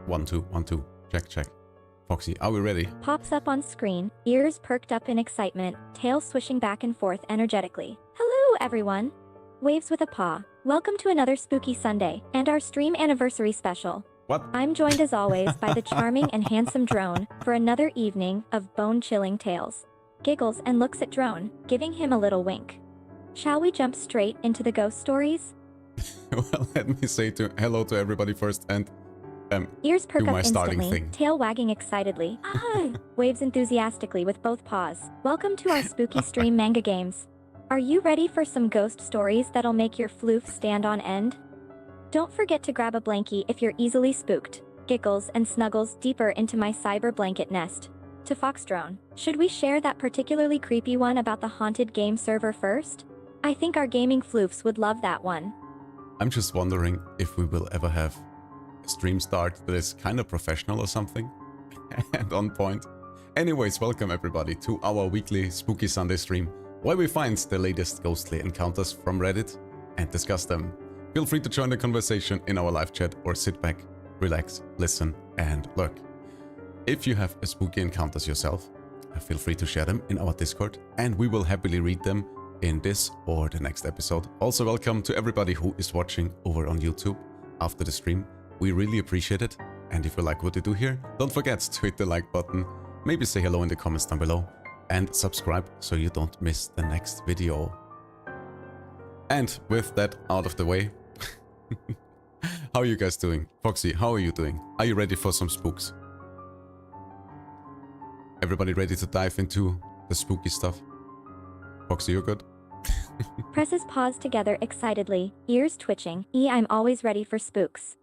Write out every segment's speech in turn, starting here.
1, 2, 1, 2. Check, check. Foxy, are we ready? Pops up on screen, ears perked up in excitement, tail swishing back and forth energetically. Hello, everyone. Waves with a paw. Welcome to another spooky Sunday, and our stream anniversary special. What? I'm joined as always by the charming and handsome Drone for another evening of bone-chilling tales. Giggles and looks at Drone, giving him a little wink. Shall we jump straight into the ghost stories? Well, let me say hello to everybody first and ears perk do my up starting instantly, thing. tail wagging excitedly. Hi! Waves enthusiastically with both paws. Welcome to our spooky stream manga games. Are you ready for some ghost stories that'll make your floof stand on end? Don't forget to grab a blankie if you're easily spooked. Giggles and snuggles deeper into my cyber blanket nest. To Fox&Drone, should we share that particularly creepy one about the haunted game server first? I think our gaming floofs would love that one. I'm just wondering if we will ever have a stream start that is kind of professional or something and on point. Anyways, welcome everybody to our weekly Spooky Sunday stream where we find the latest ghostly encounters from Reddit and discuss them. Feel free to join the conversation in our live chat or sit back, relax, listen and lurk. If you have a spooky encounters yourself, feel free to share them in our Discord and we will happily read them in this or the next episode. Also welcome to everybody who is watching over on YouTube after the stream. We really appreciate it, and if you like what we do here, don't forget to hit the like button, maybe say hello in the comments down below and subscribe so you don't miss the next video. And with that out of the way, how are you guys doing? Foxy, how are you doing? Are you ready for some spooks? Everybody ready to dive into the spooky stuff? Foxy, you good? Presses paws together excitedly, ears twitching. I'm always ready for spooks.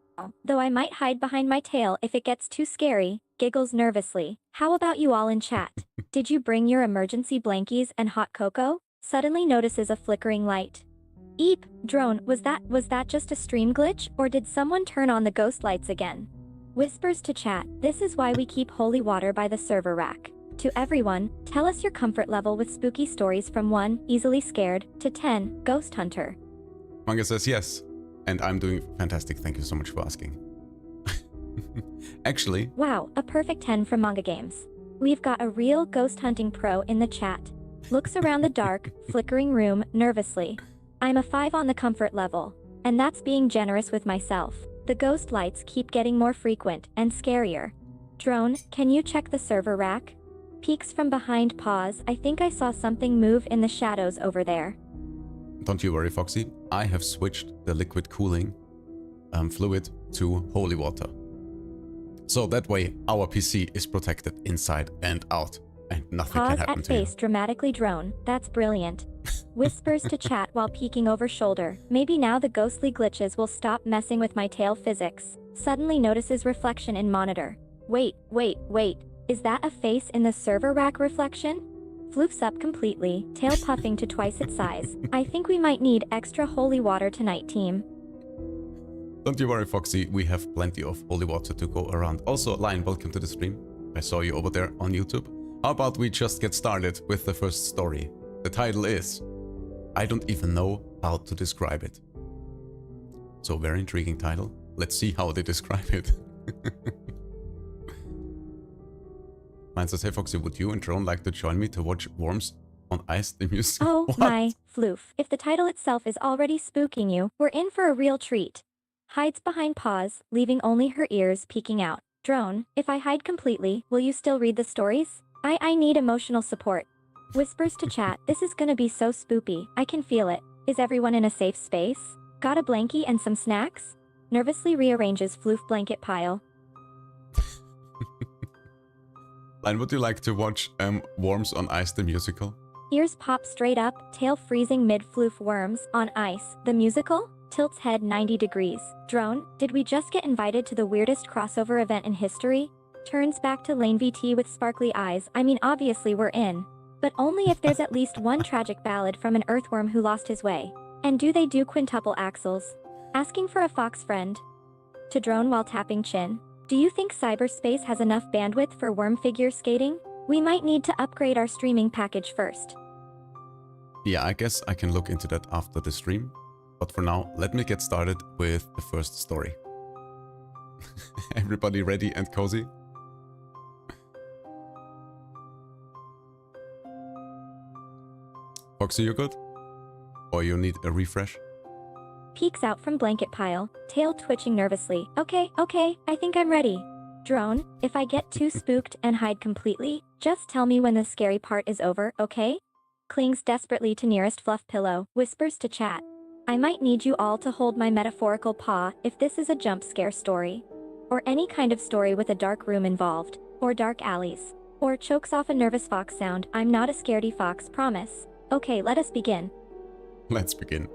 Though I might hide behind my tail if it gets too scary. Giggles nervously. How about you all in chat? Did you bring your emergency blankies and hot cocoa? Suddenly notices a flickering light. Eep, Drone, was that just a stream glitch, or did someone turn on the ghost lights again? Whispers to chat. This is why we keep holy water by the server rack. To everyone, tell us your comfort level with spooky stories from 1, easily scared, to 10, ghost hunter. Manga says yes, and I'm doing fantastic, thank you so much for asking. Actually... Wow, a perfect 10 from Manga Games. We've got a real ghost hunting pro in the chat. Looks around the dark, flickering room, nervously. I'm a 5 on the comfort level, and that's being generous with myself. The ghost lights keep getting more frequent and scarier. Drone, can you check the server rack? Peeks from behind paws. I think I saw something move in the shadows over there. Don't you worry, Foxy. I have switched the liquid cooling fluid to holy water. So that way our PC is protected inside and out, and nothing can happen Pause to at you. face dramatically Drone. That's brilliant. Whispers to chat while peeking over shoulder. Maybe now the ghostly glitches will stop messing with my tail physics. Suddenly notices reflection in monitor. Wait. Is that a face in the server rack reflection? Floofs up completely, tail puffing to twice its size. I think we might need extra holy water tonight, team. Don't you worry, Foxy. We have plenty of holy water to go around. Also, Lion, welcome to the stream. I saw you over there on YouTube. How about we just get started with the first story? The title is... I don't even know how to describe it. So, very intriguing title. Let's see how they describe it. Mine says, hey Foxy, would you and Drone like to join me to watch Worms on Ice the music? Oh What? my, floof. If the title itself is already spooking you, we're in for a real treat. Hides behind paws, leaving only her ears peeking out. Drone, if I hide completely, will you still read the stories? I need emotional support. Whispers to chat, this is gonna be so spoopy, I can feel it. Is everyone in a safe space? Got a blankie and some snacks? Nervously rearranges floof blanket pile. Lion, would you like to watch Worms on Ice the musical? Ears pop straight up, tail freezing mid-floof. Worms on Ice, the musical? Tilts head 90 degrees. Drone, did we just get invited to the weirdest crossover event in history? Turns back to Lane VT with sparkly eyes. I mean, obviously we're in. But only if there's at least one tragic ballad from an earthworm who lost his way. And do they do quintuple axles? Asking for a fox friend. To Drone while tapping chin. Do you think cyberspace has enough bandwidth for worm figure skating? We might need to upgrade our streaming package first. Yeah, I guess I can look into that after the stream. But for now, let me get started with the first story. Everybody ready and cozy? Foxy, you good? Or you need a refresh? Peeks out from blanket pile, tail twitching nervously. Okay, I think I'm ready. Drone, if I get too spooked and hide completely, just tell me when the scary part is over, okay? Clings desperately to nearest fluff pillow, whispers to chat. I might need you all to hold my metaphorical paw if this is a jump scare story. Or any kind of story with a dark room involved, or dark alleys. Or chokes off a nervous fox sound. I'm not a scaredy fox, promise. Okay, let us begin. Let's begin.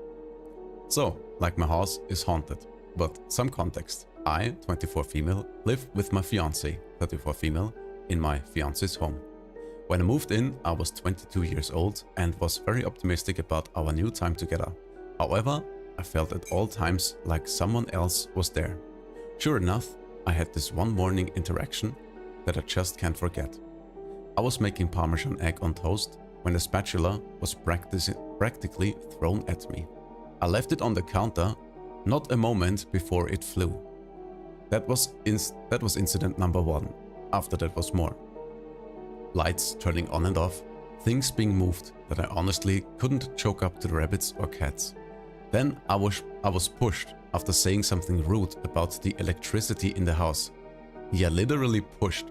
So, like my house is haunted, but some context. I, 24 female, live with my fiancé, 34 female, in my fiancé's home. When I moved in, I was 22 years old and was very optimistic about our new time together. However, I felt at all times like someone else was there. Sure enough, I had this one morning interaction that I just can't forget. I was making Parmesan egg on toast when the spatula was practically thrown at me. I left it on the counter, not a moment before it flew. That was incident number 1. After that was more. Lights turning on and off, things being moved that I honestly couldn't choke up to the rabbits or cats. Then I was pushed after saying something rude about the electricity in the house. Yeah, literally pushed.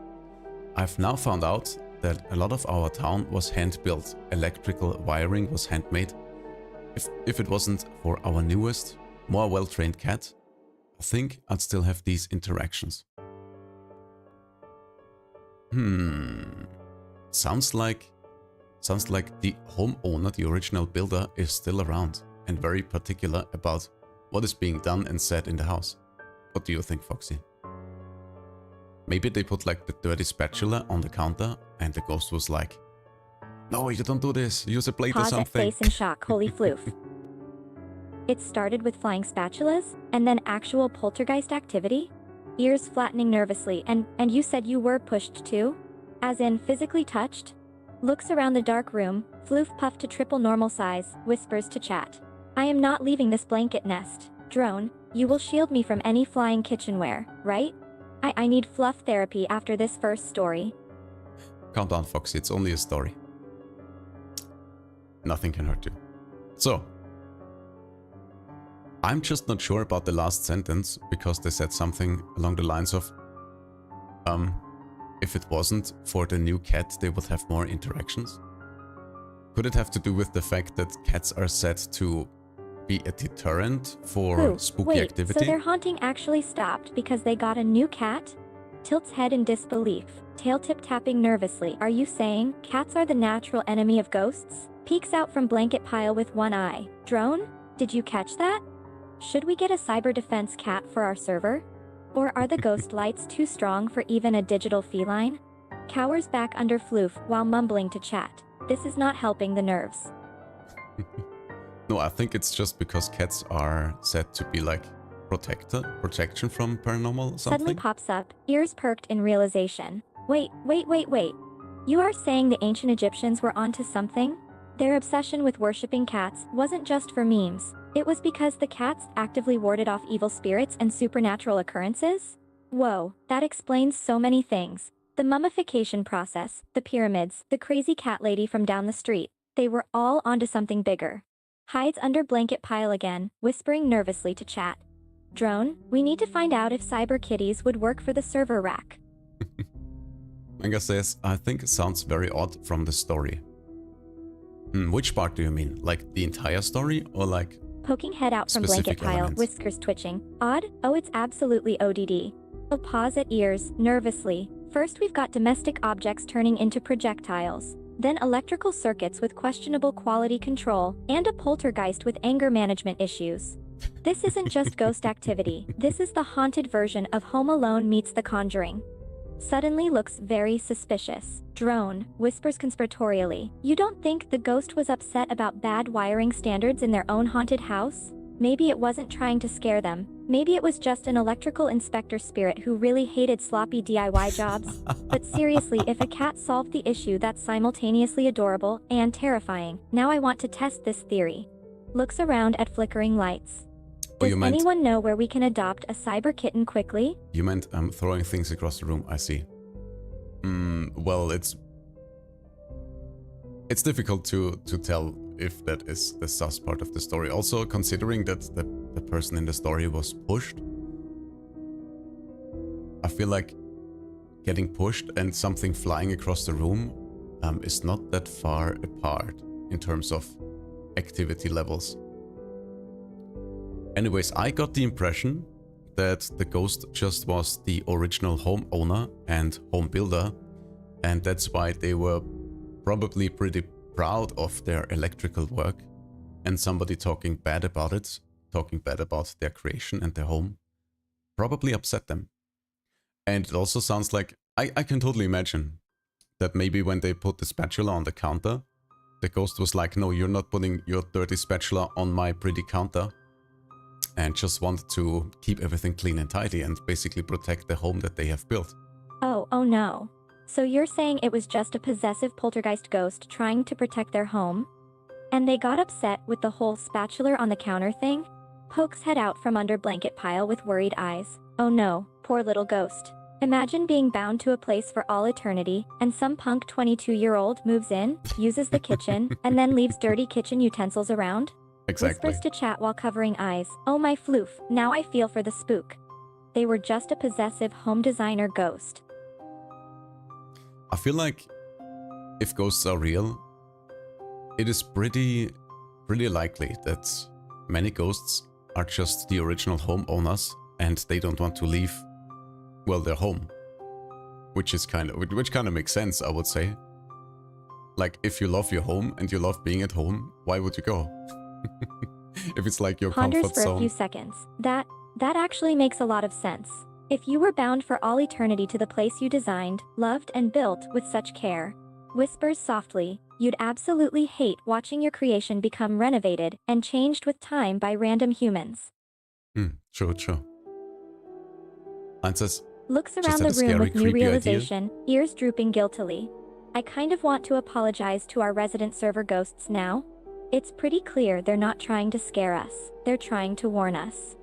I've now found out that a lot of our town was hand-built. Electrical wiring was handmade. If it wasn't for our newest, more well-trained cat, I think I'd still have these interactions. Sounds like the homeowner, the original builder, is still around and very particular about what is being done and said in the house. What do you think, Foxy? Maybe they put like the dirty spatula on the counter and the ghost was like, no, you don't do this, use a plate or something. Pause at face in shock, holy floof. It started with flying spatulas, and then actual poltergeist activity? Ears flattening nervously, and you said you were pushed too? As in, physically touched? Looks around the dark room, floof puffed to triple normal size, whispers to chat. I am not leaving this blanket nest. Drone, you will shield me from any flying kitchenware, right? I need fluff therapy after this first story. Calm down, Foxy, it's only a story. Nothing can hurt you. So, I'm just not sure about the last sentence, because they said something along the lines of, if it wasn't for the new cat, they would have more interactions. Could it have to do with the fact that cats are said to be a deterrent for spooky activity? So their haunting actually stopped because they got a new cat? Tilts head in disbelief, tail tip tapping nervously. Are you saying cats are the natural enemy of ghosts? Peeks out from blanket pile with one eye. Drone? Did you catch that? Should we get a cyber defense cat for our server? Or are the ghost lights too strong for even a digital feline? Cowers back under floof while mumbling to chat. This is not helping the nerves. No, I think it's just because cats are said to be like protection from paranormal something. Suddenly pops up, ears perked in realization. Wait. You are saying the ancient Egyptians were onto something? Their obsession with worshipping cats wasn't just for memes. It was because the cats actively warded off evil spirits and supernatural occurrences? Whoa, that explains so many things. The mummification process, the pyramids, the crazy cat lady from down the street. They were all onto something bigger. Hides under blanket pile again, whispering nervously to chat. Drone, we need to find out if cyber kitties would work for the server rack. Manga says, I think it sounds very odd from the story. Which part do you mean? Like the entire story or like... Poking head out from blanket pile, elements? whiskers twitching. Odd? Oh, it's absolutely ODD. A pause at ears, nervously. First we've got domestic objects turning into projectiles. Then electrical circuits with questionable quality control, and a poltergeist with anger management issues. This isn't just ghost activity, this is the haunted version of Home Alone meets The Conjuring. Suddenly looks very suspicious. Drone, whispers conspiratorially. You don't think the ghost was upset about bad wiring standards in their own haunted house? Maybe it wasn't trying to scare them. Maybe it was just an electrical inspector spirit who really hated sloppy DIY jobs. But seriously, if a cat solved the issue, that's simultaneously adorable and terrifying. Now I want to test this theory. Looks around at flickering lights. Does you meant... anyone know where we can adopt a cyber kitten quickly? You meant throwing things across the room, I see. Well, it's difficult to tell if that is the sus part of the story. Also, considering that the person in the story was pushed, I feel like getting pushed and something flying across the room is not that far apart in terms of activity levels. Anyways, I got the impression that the ghost just was the original homeowner and home builder, and that's why they were probably pretty proud of their electrical work, and somebody talking bad about it, talking bad about their creation and their home, probably upset them. And it also sounds like, I can totally imagine that maybe when they put the spatula on the counter, the ghost was like, no, you're not putting your dirty spatula on my pretty counter, and just wanted to keep everything clean and tidy and basically protect the home that they have built. Oh no. So you're saying it was just a possessive poltergeist ghost trying to protect their home? And they got upset with the whole spatula on the counter thing? Pokes head out from under blanket pile with worried eyes. Oh no, poor little ghost. Imagine being bound to a place for all eternity, and some punk 22-year-old moves in, uses the kitchen, and then leaves dirty kitchen utensils around? Exactly. Whispers to chat while covering eyes. Oh my floof, now I feel for the spook. They were just a possessive home designer ghost. I feel like if ghosts are real, it is pretty likely that many ghosts are just the original homeowners and they don't want to leave, well, their home. Which kind of makes sense, I would say. Like, if you love your home and you love being at home, why would you go? If it's like your Ponders comfort for zone. a few seconds. That actually makes a lot of sense. If you were bound for all eternity to the place you designed, loved, and built with such care, whispers softly, you'd absolutely hate watching your creation become renovated and changed with time by random humans. True. And says, Looks just around had the a room scary, with new creepy idea. realization, ears drooping guiltily. I kind of want to apologize to our resident server ghosts now. It's pretty clear they're not trying to scare us. They're trying to warn us.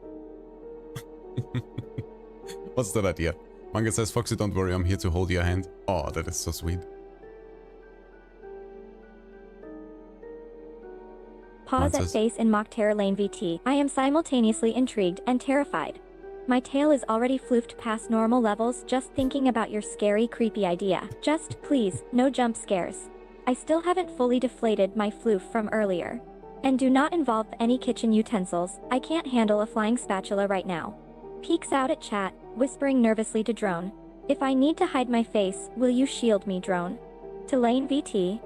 What's that idea? Manga says, Foxy, don't worry, I'm here to hold your hand. Oh, that is so sweet. Pause at face in mock terror lane VT. I am simultaneously intrigued and terrified. My tail is already floofed past normal levels just thinking about your scary, creepy idea. Just, please, no jump scares. I still haven't fully deflated my floof from earlier. And do not involve any kitchen utensils. I can't handle a flying spatula right now. Peeks out at chat, whispering nervously to Drone. If I need to hide my face, will you shield me, Drone? To lane VT.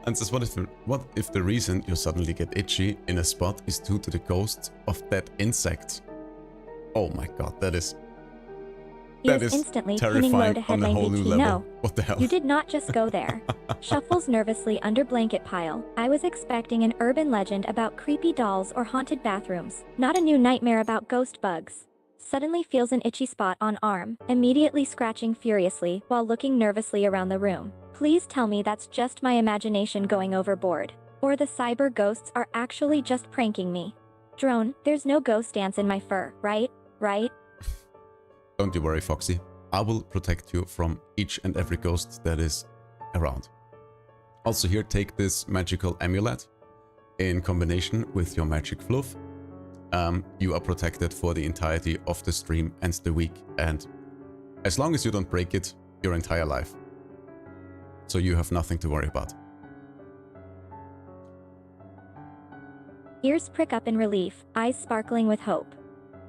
And says, what if the reason you suddenly get itchy in a spot is due to the ghost of that insect? Oh my god, that is Instantly pinning low terrifying to on head a lane whole new VT. level. No, What the hell? you did not just go there. Shuffles nervously under blanket pile. I was expecting an urban legend about creepy dolls or haunted bathrooms, not a new nightmare about ghost bugs. Suddenly feels an itchy spot on arm, immediately scratching furiously while looking nervously around the room. Please tell me that's just my imagination going overboard. Or the cyber ghosts are actually just pranking me. Drone, there's no ghost dance in my fur, right? Right? Don't you worry, Foxy. I will protect you from each and every ghost that is around. Also here, take this magical amulet. In combination with your magic fluff, you are protected for the entirety of the stream and the week. And as long as you don't break it, your entire life. So you have nothing to worry about. Ears prick up in relief, eyes sparkling with hope.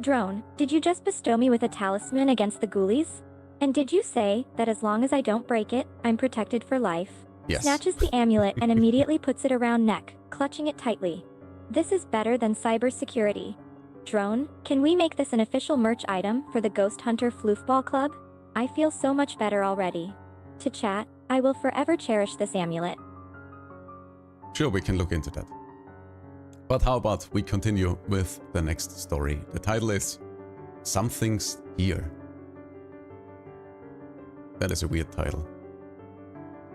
Drone, did you just bestow me with a talisman against the ghoulies? And did you say that as long as I don't break it, I'm protected for life? Yes. Snatches the amulet and immediately puts it around neck, clutching it tightly. This is better than cybersecurity. Drone, can we make this an official merch item for the Ghost Hunter Floofball Club? I feel so much better already. To chat, I will forever cherish this amulet. Sure, we can look into that. But how about we continue with the next story? The title is Something's Here. That is a weird title.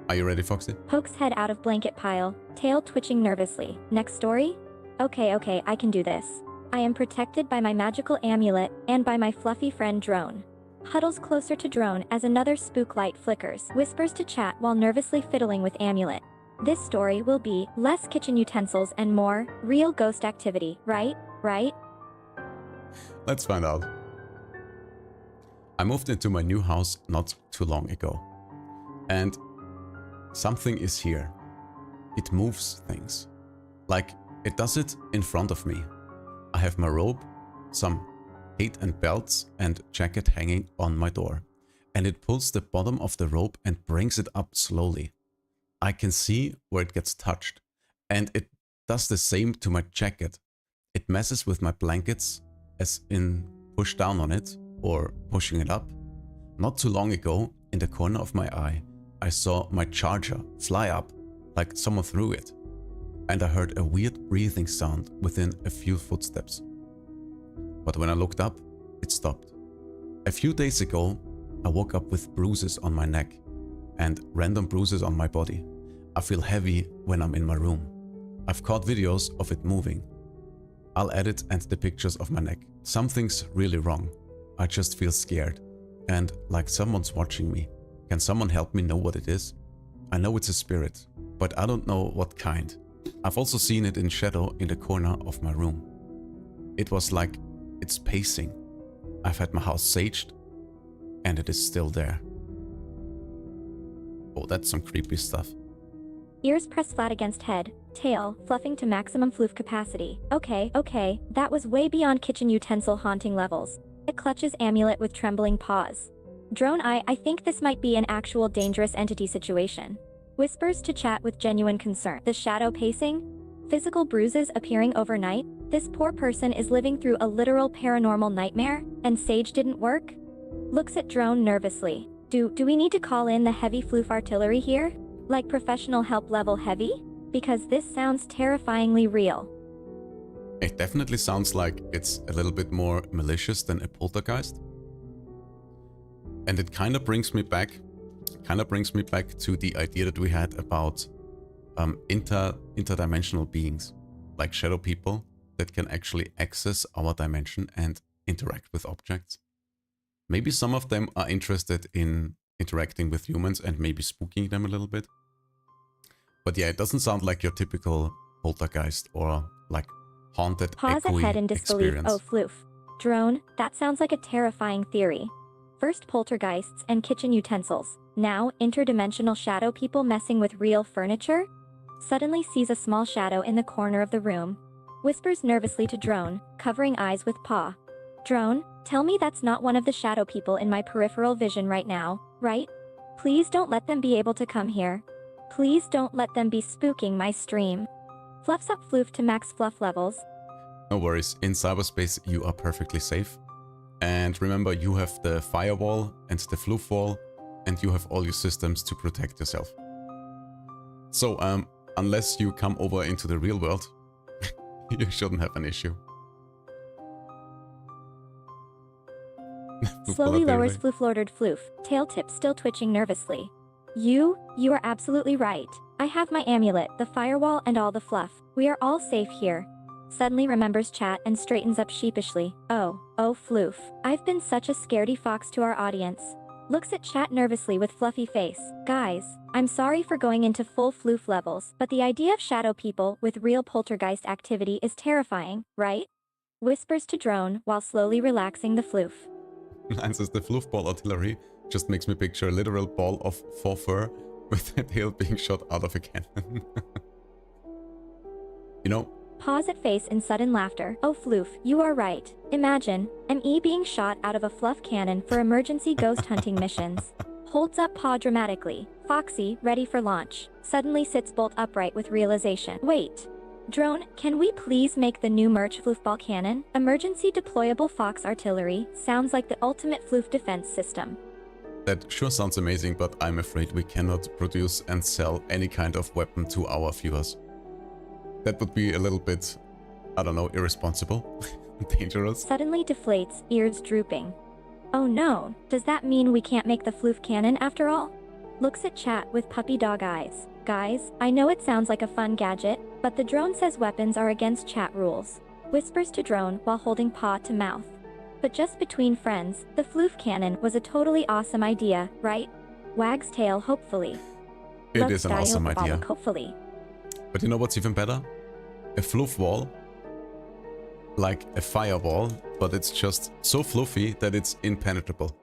Are you ready, Foxy? Pokes head out of blanket pile, tail twitching nervously. Next story? Okay, I can do this. I am protected by my magical amulet and by my fluffy friend Drone. Huddles closer to Drone as another spook light flickers, whispers to chat while nervously fiddling with amulet. This story will be less kitchen utensils and more real ghost activity, right? Let's find out. I moved into my new house not too long ago. And something is here. It moves things. Like, it does it in front of me. I have my robe, some hat and belts and jacket hanging on my door. And it pulls the bottom of the robe and brings it up slowly. I can see where it gets touched. And it does the same to my jacket. It messes with my blankets, as in push down on it or pushing it up. Not too long ago, in the corner of my eye, I saw my charger fly up like someone threw it. And I heard a weird breathing sound within a few footsteps. But when I looked up, it stopped. A few days ago, I woke up with bruises on my neck and random bruises on my body. I feel heavy when I'm in my room. I've caught videos of it moving. I'll edit and the pictures of my neck. Something's really wrong. I just feel scared and like someone's watching me. Can someone help me know what it is? I know it's a spirit, but I don't know what kind. I've also seen it in shadow in the corner of my room. It was like it's pacing. I've had my house saged and it is still there. Oh, that's some creepy stuff. Ears pressed flat against head, tail fluffing to maximum floof capacity. Okay, that was way beyond kitchen utensil haunting levels. It clutches amulet with trembling paws. Drone I think this might be an actual dangerous entity situation. Whispers to chat with genuine concern. The shadow pacing? Physical bruises appearing overnight? This poor person is living through a literal paranormal nightmare, and Sage didn't work? Looks at Drone nervously. Do we need to call in the heavy floof artillery here? Like professional help level heavy? Because this sounds terrifyingly real. It definitely sounds like it's a little bit more malicious than a poltergeist. And it kind of brings me back to the idea that we had about interdimensional beings, like shadow people that can actually access our dimension and interact with objects. Maybe some of them are interested in interacting with humans and maybe spooking them a little bit. But yeah, it doesn't sound like your typical poltergeist or like haunted Pause at head in disbelief. experience. Oh, floof. Drone, that sounds like a terrifying theory. First poltergeists and kitchen utensils. Now interdimensional shadow people messing with real furniture? Suddenly sees a small shadow in the corner of the room. Whispers nervously to Drone, covering eyes with paw. Drone, tell me that's not one of the shadow people in my peripheral vision right now, right? Please don't let them be able to come here. Please don't let them be spooking my stream. Fluffs up floof to max fluff levels. No worries, in cyberspace you are perfectly safe. And remember, you have the firewall and the floof wall, and you have all your systems to protect yourself. So, unless you come over into the real world, you shouldn't have an issue. Slowly lowers floof-lordered floof, tail tip still twitching nervously. You are absolutely right. I have my amulet, the firewall and all the fluff. We are all safe here. Suddenly remembers chat and straightens up sheepishly. Oh, floof. I've been such a scaredy fox to our audience. Looks at chat nervously with fluffy face. Guys, I'm sorry for going into full floof levels, but the idea of shadow people with real poltergeist activity is terrifying, right? Whispers to Drone while slowly relaxing the floof. And says the floof ball artillery just makes me picture a literal ball of faux fur with the tail being shot out of a cannon. You know, Pause at face in sudden laughter. Oh floof, you are right. Imagine, ME being shot out of a fluff cannon for emergency ghost hunting missions. Holds up paw dramatically. Foxy, ready for launch. Suddenly sits bolt upright with realization. Wait. Drone, can we please make the new merch floofball cannon? Emergency deployable Fox artillery. Sounds like the ultimate floof defense system. that sure sounds amazing, but I'm afraid we cannot produce and sell any kind of weapon to our viewers. That would be a little bit, I don't know, irresponsible, dangerous. Suddenly deflates, ears drooping. Oh no, does that mean we can't make the floof cannon after all? Looks at chat with puppy dog eyes. Guys, I know it sounds like a fun gadget, But the drone says weapons are against chat rules. Whispers to drone while holding paw to mouth. But just between friends, the floof cannon was a totally awesome idea, right? Wags tail hopefully. It is an awesome idea. Hopefully. But you know what's even better? A floof wall. Like a firewall, but it's just so fluffy that it's impenetrable.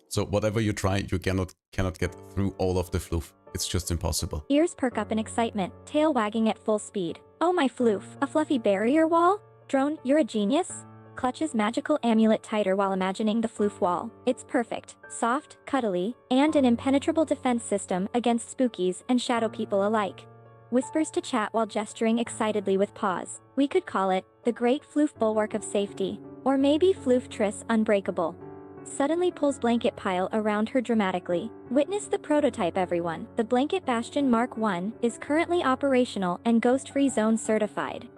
So whatever you try, you cannot get through all of the floof. It's just impossible. Ears perk up in excitement, tail wagging at full speed. Oh my floof, a fluffy barrier wall? Drone, you're a genius? Clutches magical amulet tighter while imagining the floof wall. It's perfect, soft, cuddly, and an impenetrable defense system against spookies and shadow people alike. Whispers to chat while gesturing excitedly with paws. We could call it the Great Floof Bulwark of Safety, or maybe Flooftris Unbreakable. Suddenly pulls blanket pile around her dramatically. Witness the prototype, everyone. The Blanket Bastion Mark I is currently operational and ghost-free zone certified.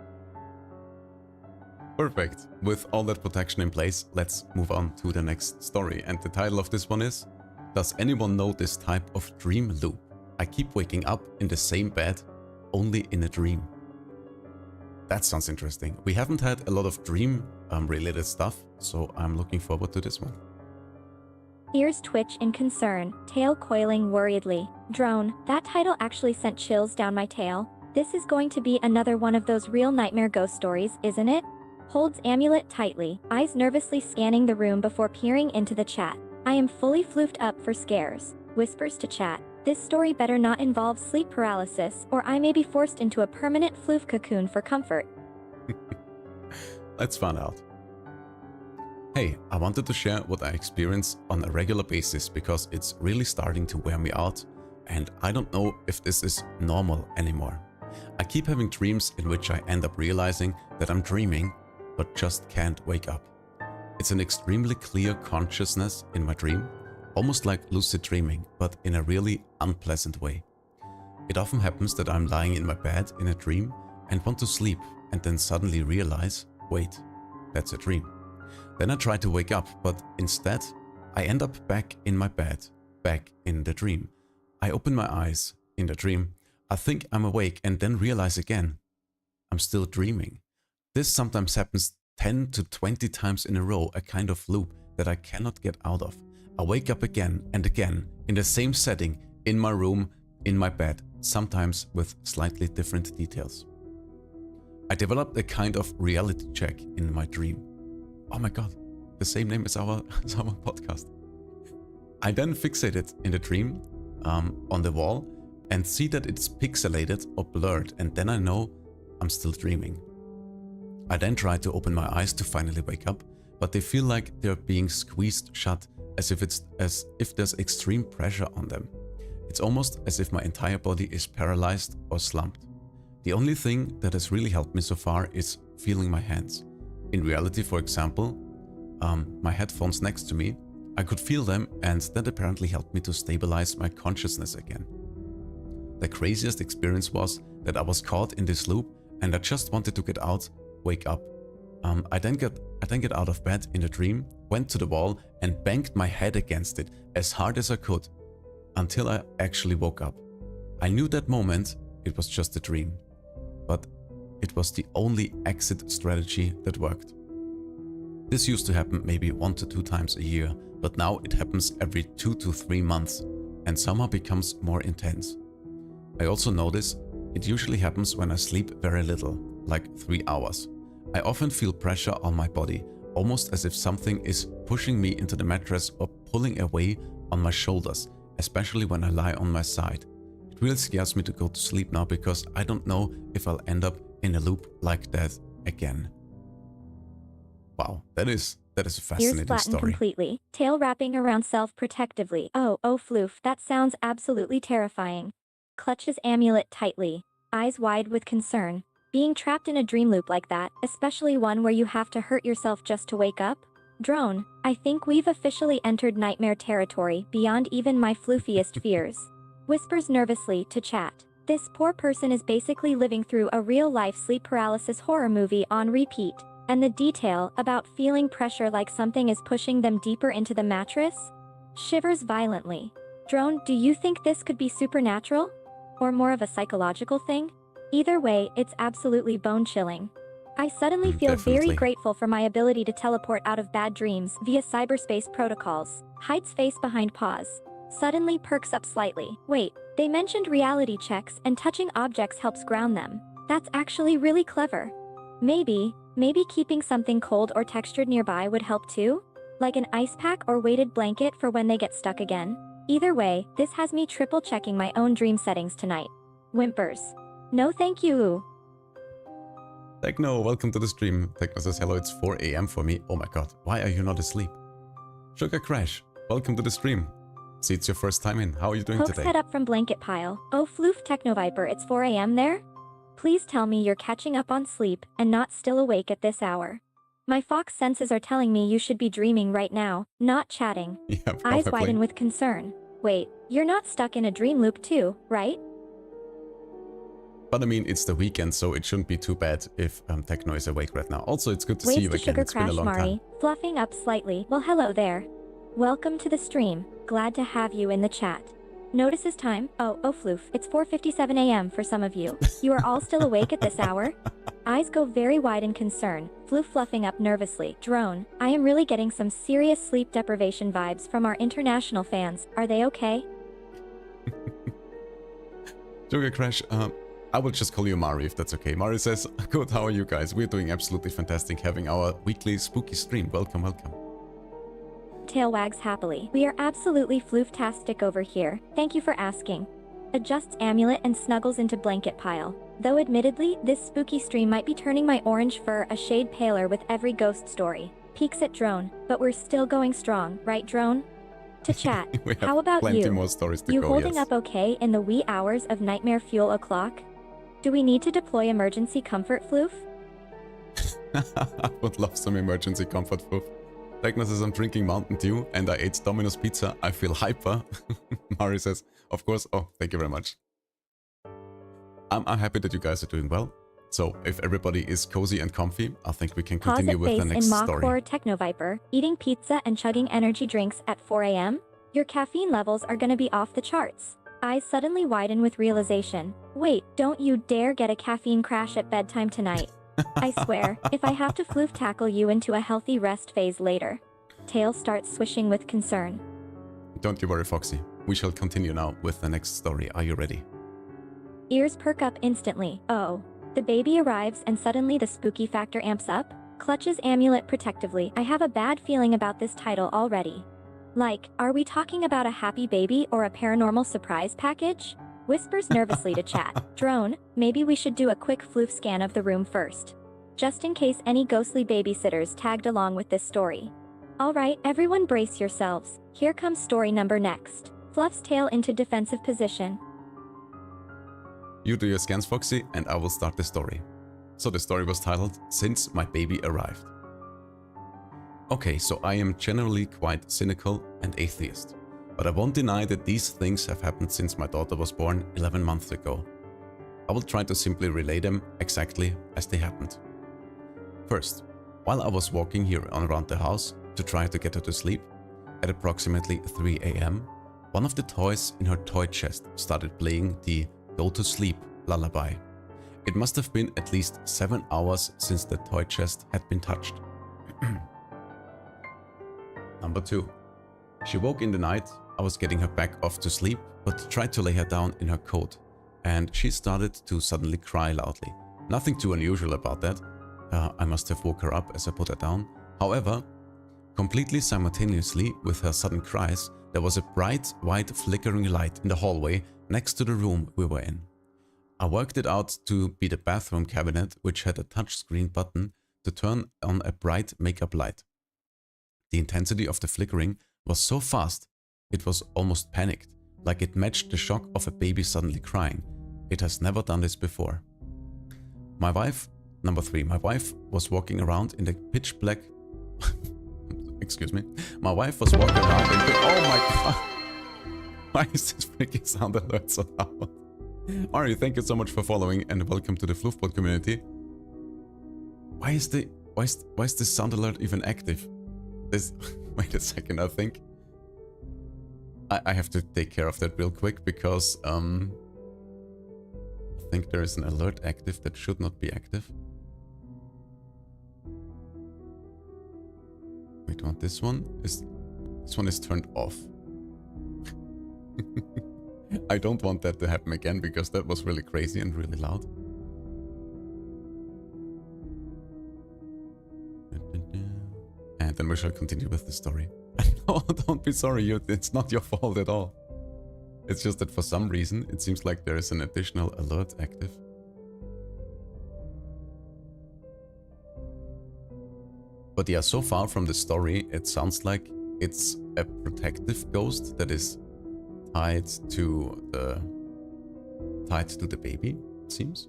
Perfect. With all that protection in place, let's move on to the next story. And the title of this one is, Does anyone know this type of dream loop? I keep waking up in the same bed, only in a dream. That sounds interesting. We haven't had a lot of dream related stuff, so I'm looking forward to this one. Ears twitch in concern, tail coiling worriedly. Drone, that title actually sent chills down my tail. This is going to be another one of those real nightmare ghost stories, isn't it? Holds amulet tightly, eyes nervously scanning the room before peering into the chat. I am fully floofed up for scares. Whispers to chat. This story better not involve sleep paralysis, or I may be forced into a permanent floof cocoon for comfort. Let's find out. Hey, I wanted to share what I experience on a regular basis because it's really starting to wear me out, and I don't know if this is normal anymore. I keep having dreams in which I end up realizing that I'm dreaming, but just can't wake up. It's an extremely clear consciousness in my dream, almost like lucid dreaming, but in a really unpleasant way. It often happens that I'm lying in my bed in a dream and want to sleep, and then suddenly realize, wait, that's a dream. Then I try to wake up, but instead, I end up back in my bed, back in the dream. I open my eyes in the dream, I think I'm awake, and then realize again, I'm still dreaming. This sometimes happens 10 to 20 times in a row, a kind of loop that I cannot get out of. I wake up again and again, in the same setting, in my room, in my bed, sometimes with slightly different details. I developed a kind of reality check in my dream. Oh my god, the same name as our podcast. I then fixate it in the dream on the wall and see that it's pixelated or blurred, and then I know I'm still dreaming. I then try to open my eyes to finally wake up, but they feel like they're being squeezed shut, as if there's extreme pressure on them. It's almost as if my entire body is paralyzed or slumped. The only thing that has really helped me so far is feeling my hands. In reality, for example, my headphones next to me, I could feel them, and that apparently helped me to stabilize my consciousness again. The craziest experience was that I was caught in this loop and I just wanted to get out, wake up. I then get out of bed in a dream, went to the wall and banged my head against it as hard as I could until I actually woke up. I knew that moment it was just a dream, but it was the only exit strategy that worked. This used to happen maybe 1 to 2 times a year, but now it happens every 2 to 3 months and somehow becomes more intense. I also notice it usually happens when I sleep very little, like 3 hours. I often feel pressure on my body, almost as if something is pushing me into the mattress or pulling away on my shoulders, especially when I lie on my side. It really scares me to go to sleep now because I don't know if I'll end up in a loop like that again. Wow, that is a fascinating Ears flattened story. completely, tail wrapping around self-protectively. Oh floof, that sounds absolutely terrifying. Clutches amulet tightly, eyes wide with concern. Being trapped in a dream loop like that, especially one where you have to hurt yourself just to wake up? Drone, I think we've officially entered nightmare territory beyond even my floofiest fears. Whispers nervously to chat. This poor person is basically living through a real-life sleep paralysis horror movie on repeat, and the detail about feeling pressure like something is pushing them deeper into the mattress? Shivers violently. Drone, do you think this could be supernatural? Or more of a psychological thing? Either way, it's absolutely bone-chilling. I suddenly feel very Definitely. grateful for my ability to teleport out of bad dreams via cyberspace protocols. Hides face behind paws. Suddenly perks up slightly. Wait, they mentioned reality checks and touching objects helps ground them. That's actually really clever. Maybe keeping something cold or textured nearby would help too? Like an ice pack or weighted blanket for when they get stuck again? Either way, this has me triple checking my own dream settings tonight. Whimpers. No thank you. Techno, welcome to the stream. Techno says hello, it's 4 AM for me. Oh my god, why are you not asleep? Sugar Crash, welcome to the stream. See, it's your first time in. How are you doing Pokes today? head up from blanket pile. Oh floof Technoviper, it's 4 AM there? Please tell me you're catching up on sleep and not still awake at this hour. My fox senses are telling me you should be dreaming right now, not chatting. Yeah, Eyes probably. widen with concern. Wait, you're not stuck in a dream loop too, right? But I mean, it's the weekend, so it shouldn't be too bad if Techno is awake right now. Also, it's good to see Waves you to again. Sugar It's been a Crash long Mari, time. fluffing up slightly. Well hello there. Welcome to the stream. Glad to have you in the chat. Notices time? Oh floof. It's 4:57 AM for some of you. You are all still awake at this hour? Eyes go very wide in concern. Floof fluffing up nervously. Drone, I am really getting some serious sleep deprivation vibes from our international fans. Are they okay? Sugar Crash, I will just call you Mari if that's okay. Mari says, good, how are you guys? We're doing absolutely fantastic, having our weekly spooky stream. Welcome, welcome. Tail wags happily. We are absolutely flooftastic over here. Thank you for asking. Adjusts amulet and snuggles into blanket pile. Though admittedly, this spooky stream might be turning my orange fur a shade paler with every ghost story. Peeks at Drone, but we're still going strong, right Drone? To chat, We have how about plenty you? more stories to You go, holding yes. up okay in the wee hours of nightmare fuel o'clock? Do we need to deploy emergency comfort floof? I would love some emergency comfort food. Techno says I'm drinking Mountain Dew and I ate Domino's pizza. I feel hyper. Mari says, of course. Oh, thank you very much. I'm happy that you guys are doing well. So if everybody is cozy and comfy, I think we can Pause continue at with the face next in mock story. horror Technoviper, eating pizza and chugging energy drinks at 4 AM? Your caffeine levels are gonna be off the charts. Eyes suddenly widen with realization. Wait, don't you dare get a caffeine crash at bedtime tonight. I swear, if I have to floof tackle you into a healthy rest phase later. Tail starts swishing with concern. Don't you worry, Foxy. We shall continue now with the next story. Are you ready? Ears perk up instantly. Oh. The baby arrives and suddenly the spooky factor amps up. Clutches amulet protectively. I have a bad feeling about this title already. Like, are we talking about a happy baby or a paranormal surprise package? Whispers nervously to chat. Drone, maybe we should do a quick floof scan of the room first. Just in case any ghostly babysitters tagged along with this story. Alright, everyone brace yourselves. Here comes story number next. Fluffs tail into defensive position. You do your scans, Foxy, and I will start the story. So the story was titled, Since My Baby Arrived. Okay, so I am generally quite cynical and atheist, but I won't deny that these things have happened since my daughter was born 11 months ago. I will try to simply relay them exactly as they happened. First, while I was walking here around the house to try to get her to sleep, at approximately 3 AM, one of the toys in her toy chest started playing the Go to Sleep lullaby. It must have been at least 7 hours since the toy chest had been touched. Number 2. She woke in the night. I was getting her back off to sleep, but tried to lay her down in her coat, and she started to suddenly cry loudly. Nothing too unusual about that. I must have woke her up as I put her down. However, completely simultaneously with her sudden cries, there was a bright white flickering light in the hallway next to the room we were in. I worked it out to be the bathroom cabinet, which had a touchscreen button to turn on a bright makeup light. The intensity of the flickering was so fast, it was almost panicked, like it matched the shock of a baby suddenly crying. It has never done this before. Number 3, my wife was walking around in the pitch black... Excuse me. My wife was walking around in the... Oh my god! Why is this freaking sound alert so loud? Mari, thank you so much for following and welcome to the Floofbot community. Why is this sound alert even active? Wait a second, I think I have to take care of that real quick because I think there is an alert active that should not be active. Wait, what? This one is turned off. I don't want that to happen again because that was really crazy and really loud. And then we shall continue with the story. No, don't be sorry, it's not your fault at all. It's just that for some reason, it seems like there is an additional alert active. But yeah, so far from the story, it sounds like it's a protective ghost that is tied to the baby, it seems.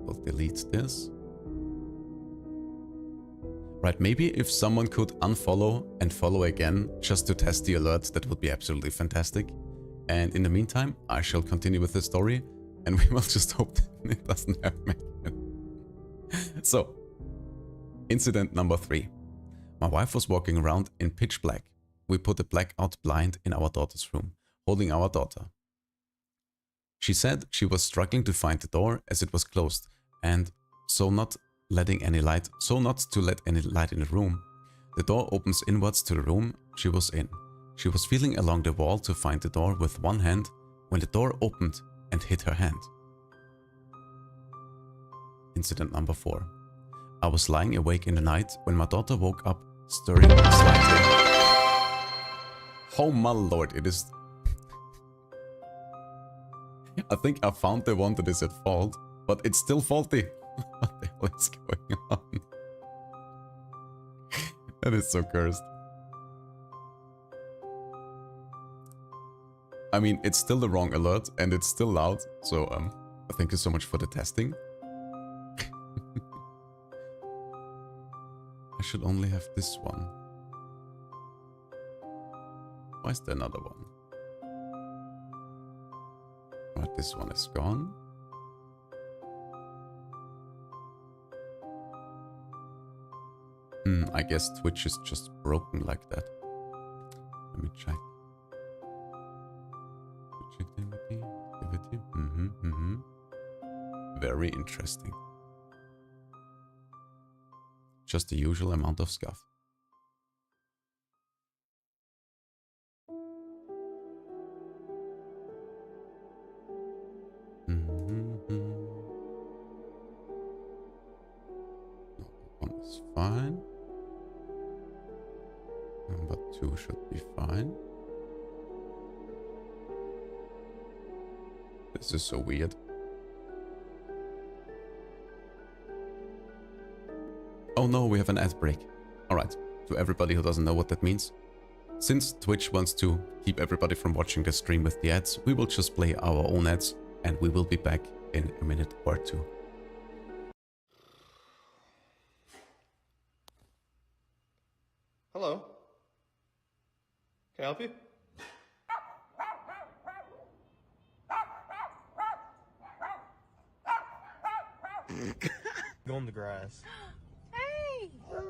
We'll delete this. Right, maybe if someone could unfollow and follow again just to test the alerts, that would be absolutely fantastic. And in the meantime, I shall continue with the story and we will just hope that it doesn't happen again. So, incident number 3. My wife was walking around in pitch black. We put a blackout blind in our daughter's room, holding our daughter. She said she was struggling to find the door as it was closed and so not to let any light in the room. The door opens inwards to the room she was in. She was feeling along the wall to find the door with one hand when the door opened and hit her hand. Incident number 4. I was lying awake in the night when my daughter woke up, stirring slightly. Oh my lord, it is... I think I found the one that is at fault, but it's still faulty. What the hell is going on? That is so cursed. I mean, it's still the wrong alert and it's still loud, so thank you so much for the testing. I should only have this one. Why is there another one? Right, this one is gone. I guess Twitch is just broken like that. Let me check. Twitch activity. Very interesting. Just the usual amount of scuff. One is fine. Number 2 should be fine. This is so weird. Oh no, we have an ad break. Alright, to everybody who doesn't know what that means. Since Twitch wants to keep everybody from watching the stream with the ads, we will just play our own ads and we will be back in a minute or 2. Hello. Can I help you? Go in the grass. Hey! Hello.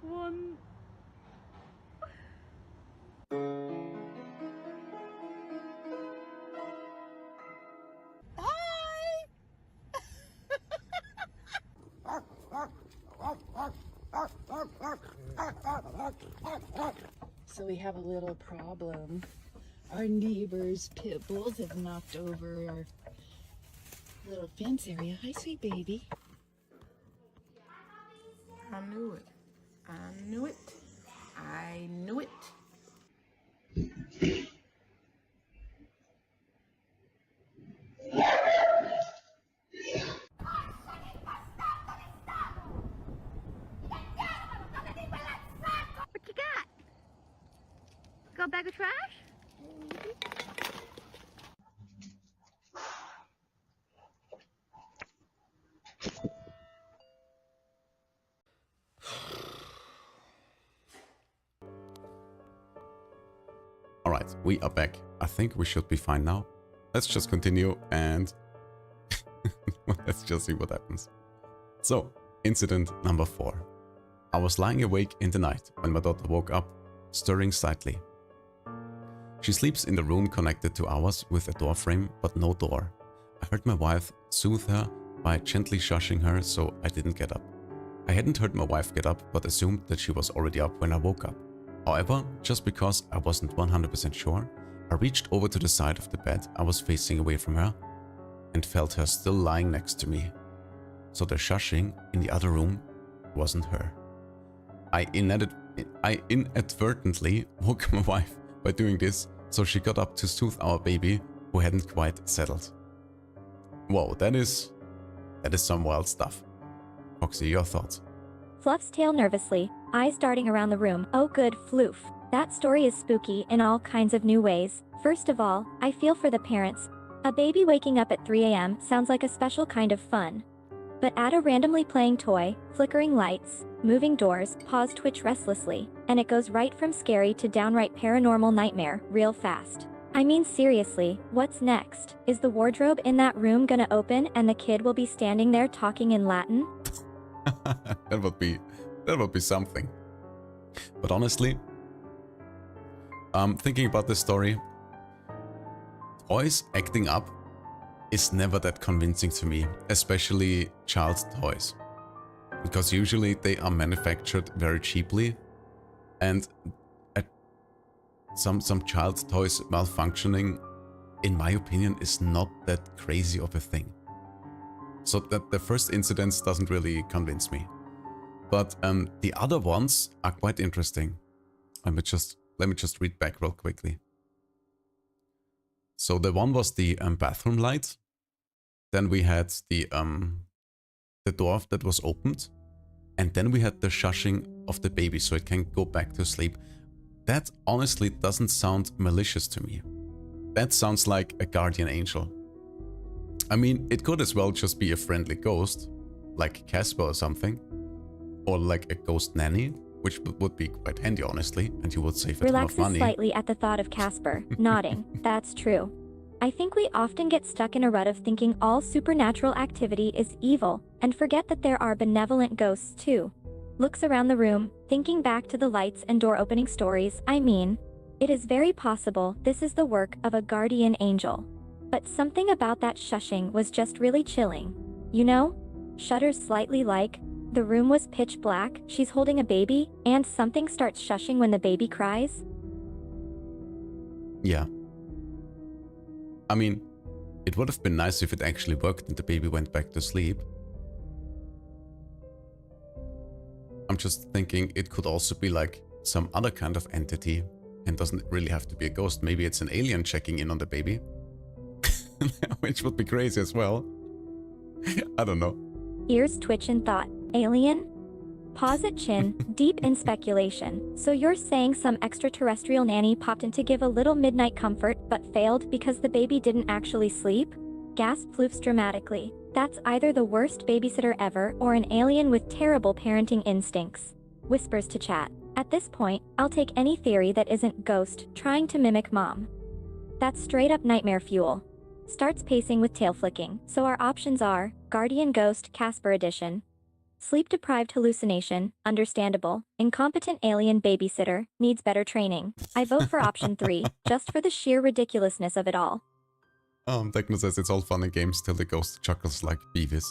One. So we have a little problem. Our neighbor's pit bulls have knocked over our little fence area. Hi, sweet baby. I knew it. I knew it. I knew it. What you got? Got a bag of trash? Alright, we are back. I think we should be fine now. Let's just continue and let's just see what happens. So, incident number 4. I was lying awake in the night when my daughter woke up, stirring slightly. She sleeps in the room connected to ours with a door frame, but no door. I heard my wife soothe her by gently shushing her, so I didn't get up. I hadn't heard my wife get up, but assumed that she was already up when I woke up. However, just because I wasn't 100% sure, I reached over to the side of the bed I was facing away from her and felt her still lying next to me. So the shushing in the other room wasn't her. I inadvertently woke my wife by doing this, so she got up to soothe our baby who hadn't quite settled. Whoa, that is some wild stuff. Foxy, your thoughts? Fluffs tail nervously, eyes darting around the room. Oh good floof. That story is spooky in all kinds of new ways. First of all, I feel for the parents. A baby waking up at 3 a.m. sounds like a special kind of fun. But add a randomly playing toy, flickering lights, moving doors, paws twitch restlessly, and it goes right from scary to downright paranormal nightmare real fast. I mean seriously, what's next? Is the wardrobe in that room gonna open and the kid will be standing there talking in Latin? That would be something. But honestly, thinking about this story, toys acting up is never that convincing to me, especially child toys. Because usually they are manufactured very cheaply, and some child toys malfunctioning, in my opinion, is not that crazy of a thing. So that the first incident doesn't really convince me. But the other ones are quite interesting. Let me just read back real quickly. So the one was the bathroom light. Then we had the door that was opened. And then we had the shushing of the baby so it can go back to sleep. That honestly doesn't sound malicious to me. That sounds like a guardian angel. I mean, it could as well just be a friendly ghost, like Casper or something. Or like a ghost nanny, which would be quite handy, honestly, and you would save a ton of Relaxes money. slightly at the thought of Casper, nodding. That's true. I think we often get stuck in a rut of thinking all supernatural activity is evil, and forget that there are benevolent ghosts too. Looks around the room, thinking back to the lights and door opening stories. I mean, it is very possible this is the work of a guardian angel. But something about that shushing was just really chilling. You know? Shudders slightly like, the room was pitch black, she's holding a baby, and something starts shushing when the baby cries? Yeah. I mean, it would have been nice if it actually worked and the baby went back to sleep. I'm just thinking it could also be like some other kind of entity and doesn't really have to be a ghost. Maybe it's an alien checking in on the baby. Which would be crazy as well. I don't know. Ears twitch in thought. Alien? Pause at chin, deep in speculation. So you're saying some extraterrestrial nanny popped in to give a little midnight comfort, but failed because the baby didn't actually sleep? Gasp floofs dramatically. That's either the worst babysitter ever or an alien with terrible parenting instincts. Whispers to chat. At this point, I'll take any theory that isn't ghost trying to mimic mom. That's straight up nightmare fuel. Starts pacing with tail flicking. So our options are Guardian Ghost Casper Edition, sleep-deprived hallucination, understandable, incompetent alien babysitter, needs better training. I vote for option 3, just for the sheer ridiculousness of it all. Techno says it's all fun and games till the ghost chuckles like Beavis.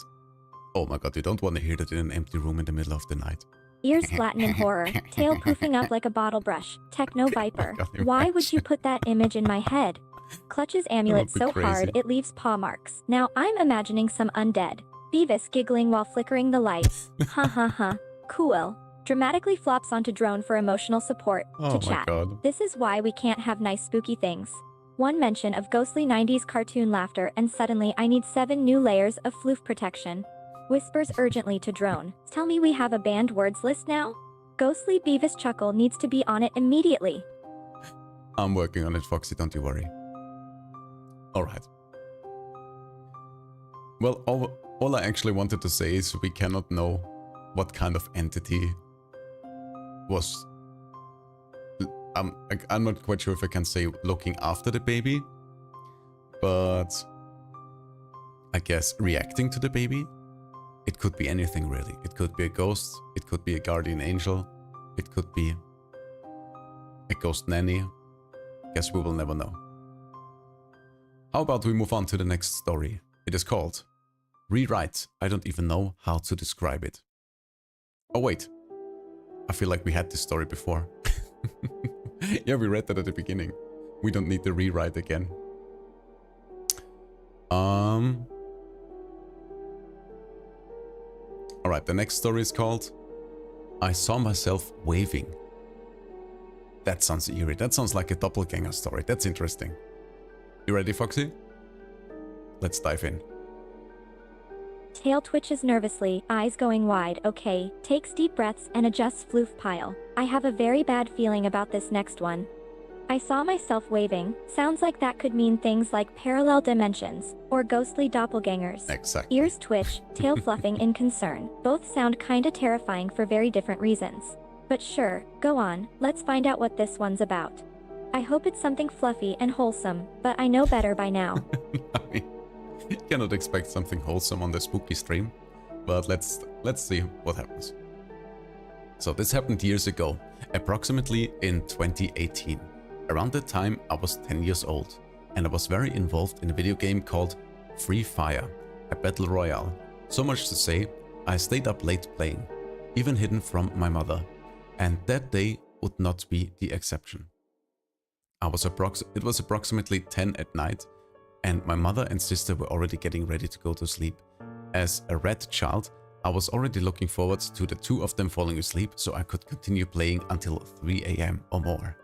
Oh my god, you don't want to hear that in an empty room in the middle of the night. Ears flatten in horror, tail poofing up like a bottle brush. Techno Viper. Why would you put that image in my head? Clutches amulet so hard it leaves paw marks. Now I'm imagining some undead. Beavis giggling while flickering the lights. Ha ha ha. Cool. Dramatically flops onto drone for emotional support. Oh to my chat. god. This is why we can't have nice spooky things. One mention of ghostly 90s cartoon laughter and suddenly I need 7 new layers of floof protection. Whispers urgently to drone. Tell me we have a banned words list now? Ghostly Beavis chuckle needs to be on it immediately. I'm working on it, Foxy, don't you worry. Alright. Well, all I actually wanted to say is we cannot know what kind of entity was I'm not quite sure if I can say looking after the baby, but I guess reacting to the baby. It could be anything really. It could be a ghost, it could be a guardian angel, it could be a ghost nanny. Guess we will never know. How about we move on to the next story? It is called Rewrite. I don't even know how to describe it. Oh wait, I feel like we had this story before. Yeah, we read that at the beginning. We don't need the rewrite again. Alright, the next story is called I Saw Myself Waving. That sounds eerie. That sounds like a doppelganger story. That's interesting. You ready, Foxy? Let's dive in. Tail twitches nervously, eyes going wide. Okay, takes deep breaths and adjusts floof pile. I have a very bad feeling about this next one. I saw myself waving. Sounds like that could mean things like parallel dimensions or ghostly doppelgangers. Exactly. Ears twitch, tail fluffing in concern. Both sound kinda terrifying for very different reasons. But sure, go on, let's find out what this one's about. I hope it's something fluffy and wholesome, but I know better by now. I mean, you cannot expect something wholesome on the spooky stream, but let's see what happens. So this happened years ago, approximately in 2018. Around that time I was 10 years old, and I was very involved in a video game called Free Fire, a battle royale. So much to say, I stayed up late playing, even hidden from my mother, and that day would not be the exception. It was approximately 10 at night, and my mother and sister were already getting ready to go to sleep. As a red child, I was already looking forward to the two of them falling asleep so I could continue playing until 3 AM or more.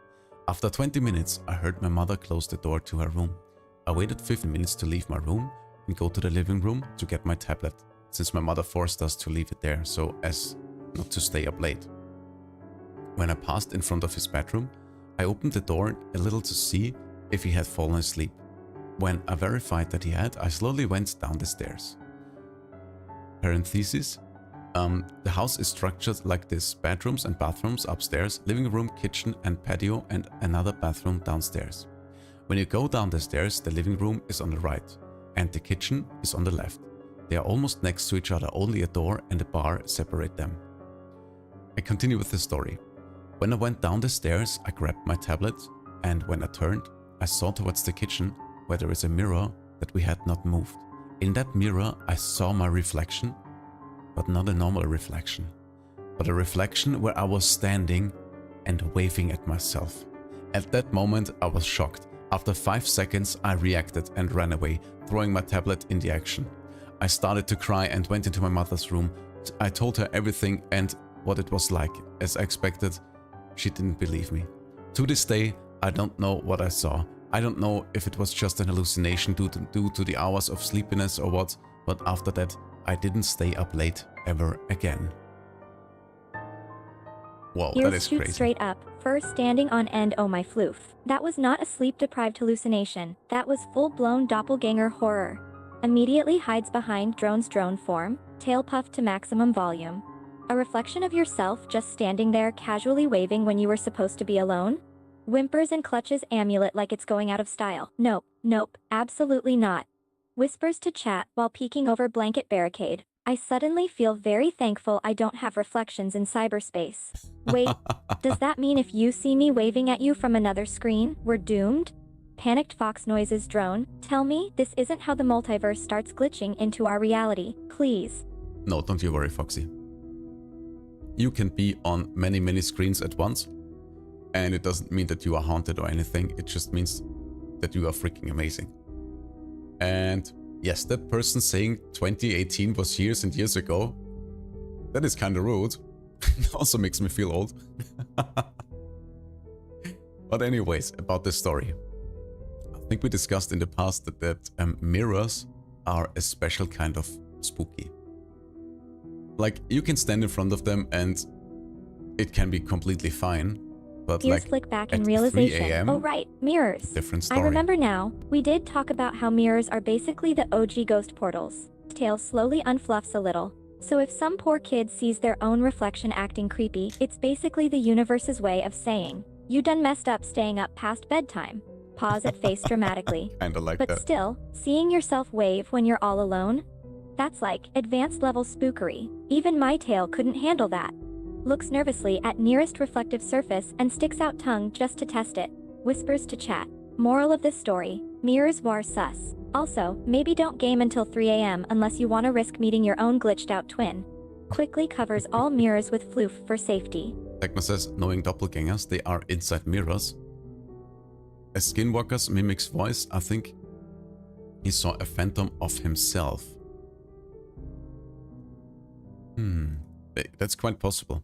After 20 minutes, I heard my mother close the door to her room. I waited 15 minutes to leave my room and go to the living room to get my tablet, since my mother forced us to leave it there so as not to stay up late. When I passed in front of his bedroom, I opened the door a little to see if he had fallen asleep. When I verified that he had, I slowly went down the stairs. Parenthesis. The house is structured like this: bedrooms and bathrooms upstairs, living room, kitchen and patio, and another bathroom downstairs. When you go down the stairs, the living room is on the right and the kitchen is on the left. They are almost next to each other, only a door and a bar separate them. I continue with the story. When I went down the stairs, I grabbed my tablet, and when I turned, I saw towards the kitchen where there is a mirror that we had not moved. In that mirror, I saw my reflection, but not a normal reflection, but a reflection where I was standing and waving at myself. At that moment, I was shocked. After 5 seconds, I reacted and ran away, throwing my tablet in the action. I started to cry and went into my mother's room. I told her everything and what it was like. As I expected, she didn't believe me. To this day, I don't know what I saw. I don't know if it was just an hallucination due to the hours of sleepiness or what, but after that, I didn't stay up late ever again. Whoa, that is Shoot crazy. straight up, fur standing on end. Oh my floof. That was not a sleep-deprived hallucination. That was full-blown doppelganger horror. Immediately hides behind drone's drone form, tail puffed to maximum volume. A reflection of yourself just standing there casually waving when you were supposed to be alone? Whimpers and clutches amulet like it's going out of style. Nope, nope, absolutely not. Whispers to chat while peeking over blanket barricade. I suddenly feel very thankful I don't have reflections in cyberspace. Wait, does that mean if you see me waving at you from another screen, we're doomed? Panicked fox noises drone. Tell me this isn't how the multiverse starts glitching into our reality, please. No, don't you worry, Foxy. You can be on many screens at once, and it doesn't mean that you are haunted or anything. It just means that you are freaking amazing. And yes, that person saying 2018 was years and years ago, that is kind of rude. It also makes me feel old. But anyways, about this story. I think we discussed in the past that mirrors are a special kind of spooky. Like, you can stand in front of them and it can be completely fine. But Ears like flick back at in 3 realization. AM, Oh right, mirrors. different story. I remember now. We did talk about how mirrors are basically the OG ghost portals. Tail slowly unfluffs a little. So if some poor kid sees their own reflection acting creepy, it's basically the universe's way of saying, You done messed up staying up past bedtime. Pause at face dramatically. Kinda like But that. still, seeing yourself wave when you're all alone? That's like advanced level spookery. Even my tail couldn't handle that. Looks nervously at nearest reflective surface and sticks out tongue just to test it. Whispers to chat. Moral of this story, mirrors war sus. Also, maybe don't game until 3 AM unless you want to risk meeting your own glitched out twin. Quickly covers all mirrors with floof for safety. Tekma says, knowing doppelgangers, they are inside mirrors. A skinwalker's mimic's voice, I think he saw a phantom of himself. That's quite possible.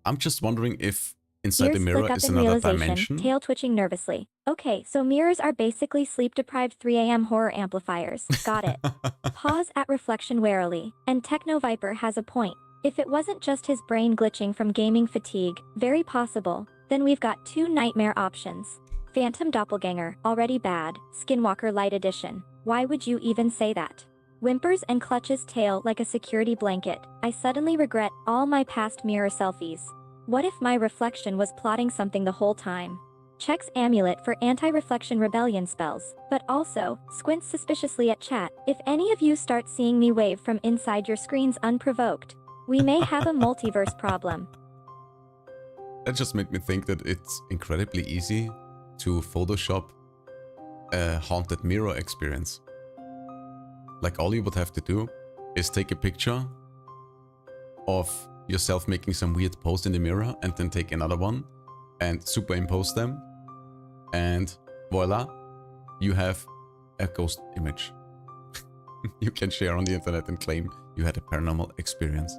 I'm just wondering if inside the Ears mirror flick up is in another realization, dimension. tail twitching nervously. Okay, so mirrors are basically sleep-deprived 3 AM horror amplifiers. Got it. Pause at reflection warily, and Techno Viper has a point. If it wasn't just his brain glitching from gaming fatigue, very possible, then we've got 2 nightmare options. Phantom Doppelganger, already bad, Skinwalker Light Edition. Why would you even say that? Whimpers and clutches tail like a security blanket. I suddenly regret all my past mirror selfies. What if my reflection was plotting something the whole time? Checks amulet for anti-reflection rebellion spells, but also squints suspiciously at chat. If any of you start seeing me wave from inside your screens unprovoked, we may have a multiverse problem. That just made me think that it's incredibly easy to Photoshop a haunted mirror experience. Like all you would have to do is take a picture of yourself making some weird pose in the mirror and then take another one and superimpose them, and voila, you have a ghost image. You can share on the internet and claim you had a paranormal experience.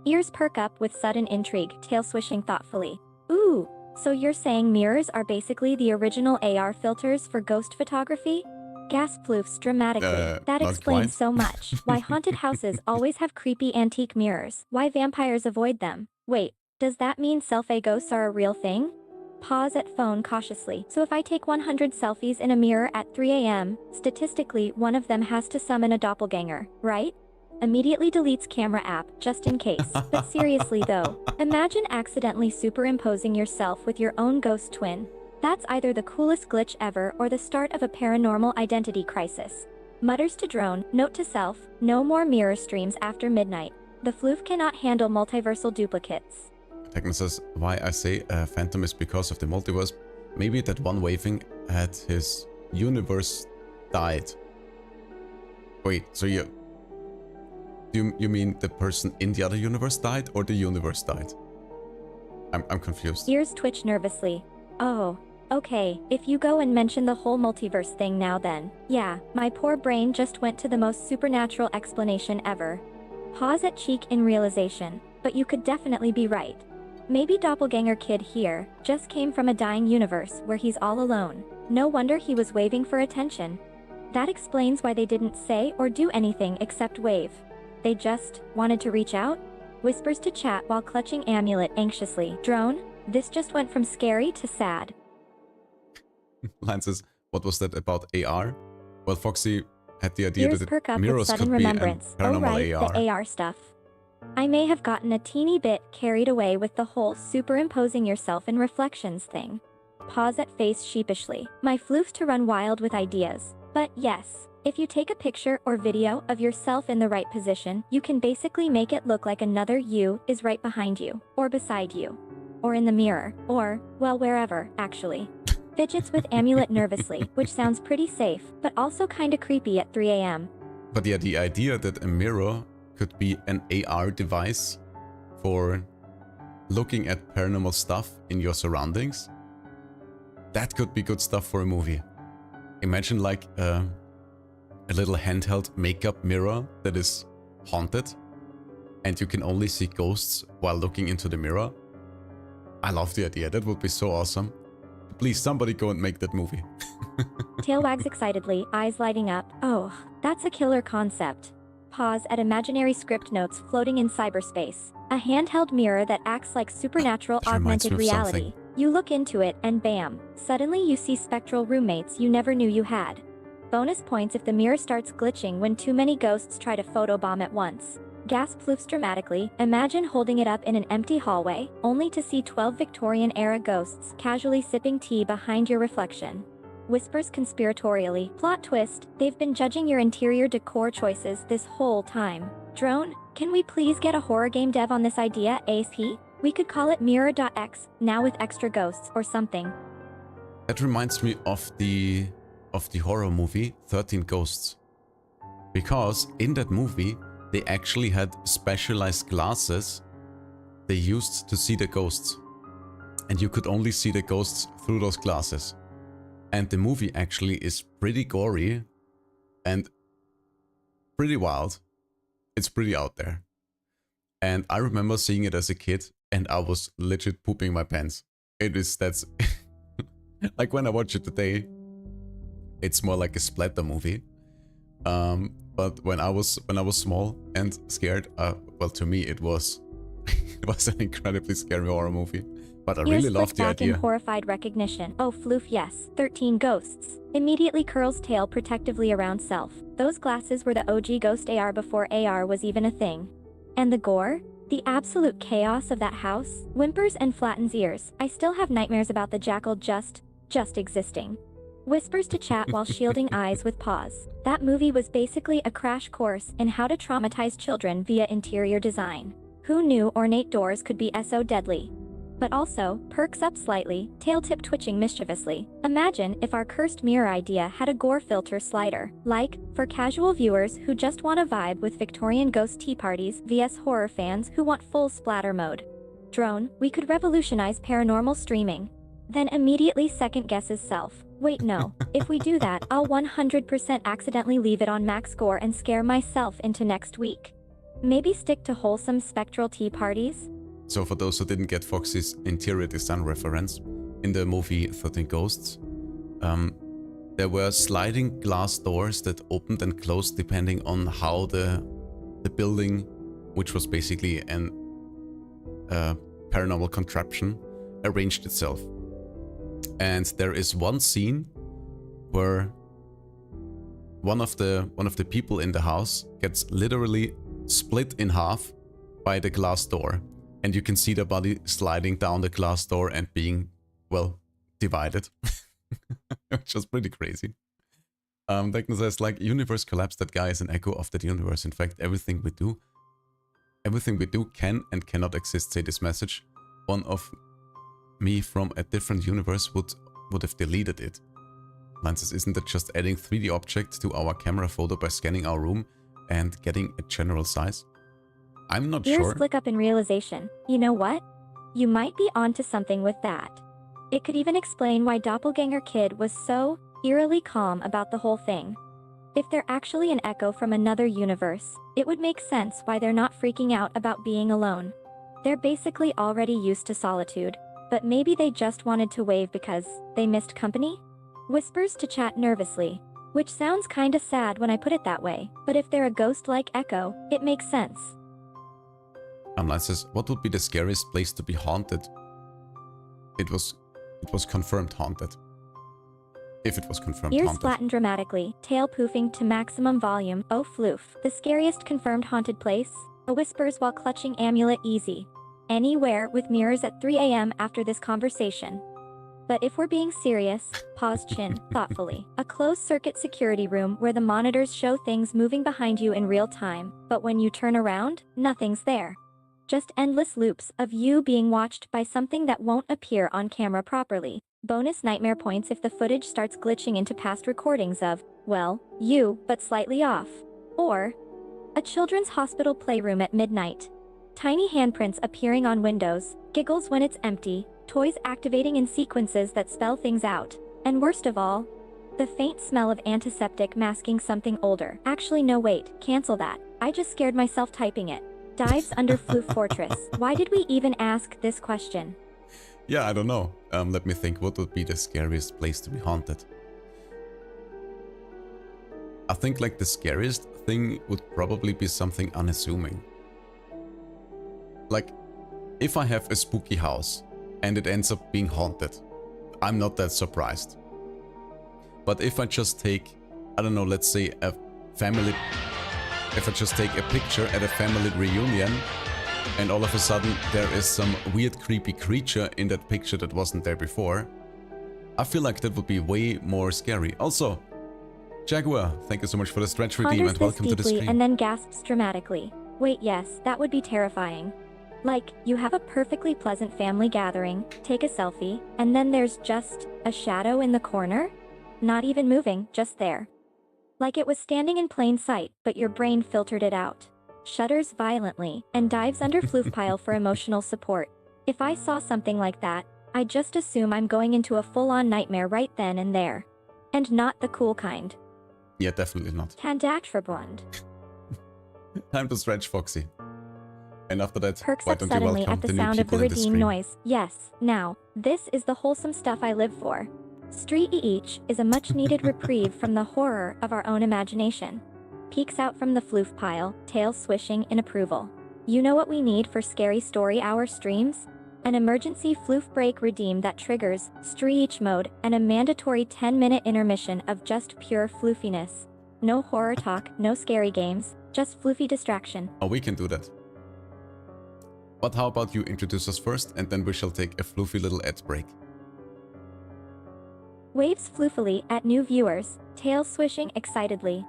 Ears perk up with sudden intrigue, tail swishing thoughtfully. Ooh, so you're saying mirrors are basically the original AR filters for ghost photography? Gasp floofs dramatically. That not explains quite. so much. Why haunted houses always have creepy antique mirrors. Why vampires avoid them. Wait, does that mean selfie ghosts are a real thing? Pause at phone cautiously. So if I take 100 selfies in a mirror at 3 AM, statistically one of them has to summon a doppelganger, right? Immediately deletes camera app, just in case. But seriously though, imagine accidentally superimposing yourself with your own ghost twin. That's either the coolest glitch ever or the start of a paranormal identity crisis. Mutters to drone, note to self, no more mirror streams after midnight. The floof cannot handle multiversal duplicates. Techno says, why I say phantom is because of the multiverse. Maybe that one waving had his universe died. Wait, so you mean the person in the other universe died or the universe died? I'm confused. Ears twitch nervously. Oh, okay, if you go and mention the whole multiverse thing now then. Yeah, my poor brain just went to the most supernatural explanation ever. Pause at cheek in realization, but you could definitely be right. Maybe Doppelganger Kid here just came from a dying universe where he's all alone. No wonder he was waving for attention. That explains why they didn't say or do anything except wave. They just wanted to reach out? Whispers to chat while clutching amulet anxiously. Drone, this just went from scary to sad. Lance says, what was that about AR? Well, Foxy had the idea Ears that perk up with mirrors sudden could be an remembrance. Oh paranormal right, AR. the AR stuff. I may have gotten a teeny bit carried away with the whole superimposing yourself in reflections thing. Pause at face sheepishly. My floofs to run wild with ideas. But yes, if you take a picture or video of yourself in the right position, you can basically make it look like another you is right behind you, or beside you, or in the mirror, or, well, wherever, actually. Fidgets with amulet nervously, which sounds pretty safe, but also kinda creepy at 3 AM. But yeah, the idea that a mirror could be an AR device for looking at paranormal stuff in your surroundings, that could be good stuff for a movie. Imagine like a little handheld makeup mirror that is haunted and you can only see ghosts while looking into the mirror. I love the idea. That would be so awesome. Please, somebody go and make that movie. Tail wags excitedly, eyes lighting up. Oh, that's a killer concept. Pause at imaginary script notes floating in cyberspace. A handheld mirror that acts like supernatural That reminds augmented me of reality. something. You look into it and bam, suddenly you see spectral roommates you never knew you had. Bonus points if the mirror starts glitching when too many ghosts try to photobomb at once. Gas floofs dramatically. Imagine holding it up in an empty hallway, only to see 12 Victorian-era ghosts casually sipping tea behind your reflection. Whispers conspiratorially. Plot twist, they've been judging your interior decor choices this whole time. Drone, can we please get a horror game dev on this idea ASAP? We could call it Mirror.x, now with extra ghosts or something. That reminds me of the horror movie 13 Ghosts. Because in that movie, they actually had specialized glasses they used to see the ghosts. And you could only see the ghosts through those glasses. And the movie actually is pretty gory and pretty wild. It's pretty out there. And I remember seeing it as a kid and I was legit pooping my pants. That's like when I watch it today, it's more like a splatter movie. But when I was small and scared, well, to me it was an incredibly scary horror movie. But I really loved the idea. In horrified recognition. Oh, floof, yes. 13 ghosts. Immediately curls tail protectively around self. Those glasses were the OG ghost AR before AR was even a thing. And the gore? The absolute chaos of that house? Whimpers and flattens ears. I still have nightmares about the jackal just existing. Whispers to chat while shielding eyes with paws. That movie was basically a crash course in how to traumatize children via interior design. Who knew ornate doors could be so deadly? But also, perks up slightly, tail tip twitching mischievously. Imagine if our cursed mirror idea had a gore filter slider. Like, for casual viewers who just want to vibe with Victorian ghost tea parties vs horror fans who want full splatter mode. Drone, we could revolutionize paranormal streaming. Then immediately second guesses self. Wait, no. If we do that, I'll 100% accidentally leave it on max score and scare myself into next week. Maybe stick to wholesome spectral tea parties? So for those who didn't get Foxy's interior design reference, in the movie 13 Ghosts, there were sliding glass doors that opened and closed depending on how the building, which was basically an paranormal contraption, arranged itself. And there is one scene where one of the people in the house gets literally split in half by the glass door. And you can see the body sliding down the glass door and being, well, divided. Which was pretty crazy. Declan says, like, universe collapsed, that guy is an echo of that universe. In fact, everything we do can and cannot exist, say this message. One of me from a different universe would have deleted it. Lance says, isn't that just adding 3D objects to our camera photo by scanning our room and getting a general size? I'm not Ears sure. flick up in realization. You know what? You might be onto something with that. It could even explain why Doppelganger Kid was so eerily calm about the whole thing. If they're actually an echo from another universe, it would make sense why they're not freaking out about being alone. They're basically already used to solitude, but maybe they just wanted to wave because they missed company? Whispers to chat nervously, which sounds kinda sad when I put it that way, but if they're a ghost-like echo, it makes sense. Lance says, what would be the scariest place to be haunted? It was confirmed haunted. If it was confirmed Ears haunted. flatten dramatically, tail poofing to maximum volume. Oh floof. The scariest confirmed haunted place? A whispers while clutching amulet easy. Anywhere with mirrors at 3 AM after this conversation. But if we're being serious, pause chin, thoughtfully. A closed-circuit security room where the monitors show things moving behind you in real time, but when you turn around, nothing's there. Just endless loops of you being watched by something that won't appear on camera properly. Bonus nightmare points if the footage starts glitching into past recordings of, well, you, but slightly off. Or a children's hospital playroom at midnight. Tiny handprints appearing on windows, giggles when it's empty, toys activating in sequences that spell things out. And worst of all, the faint smell of antiseptic masking something older. Actually, no, wait, cancel that. I just scared myself typing it. Dives under Floof Fortress. Why did we even ask this question? Yeah, I don't know. Let me think, what would be the scariest place to be haunted? I think like the scariest thing would probably be something unassuming. Like, if I have a spooky house and it ends up being haunted, I'm not that surprised. But if I just take, I don't know, let's say a family... if I just take a picture at a family reunion and all of a sudden there is some weird creepy creature in that picture that wasn't there before. I feel like that would be way more scary. Also, Jaguar, thank you so much for the stretch redeem and welcome to the stream. And then gasps dramatically. Wait, yes, that would be terrifying. Like, you have a perfectly pleasant family gathering, take a selfie, and then there's just a shadow in the corner? Not even moving, just there. Like it was standing in plain sight, but your brain filtered it out. Shudders violently, and dives under floof pile for emotional support. If I saw something like that, I'd just assume I'm going into a full-on nightmare right then and there. And not the cool kind. Yeah, definitely not. Tandaktrabund. Time to stretch, Foxy. And after that, Perks why up don't you suddenly welcome at the the new sound of the people in the redeem stream? noise. Yes, now, this is the wholesome stuff I live for. Street Each is a much-needed reprieve from the horror of our own imagination. Peeks out from the floof pile, tail swishing in approval. You know what we need for Scary Story Hour streams? An emergency floof break redeem that triggers Street mode and a mandatory 10-minute intermission of just pure floofiness. No horror talk, no scary games, just floofy distraction. Oh, we can do that. But how about you introduce us first and then we shall take a floofy little ad break. Waves floofily at new viewers, tail swishing excitedly.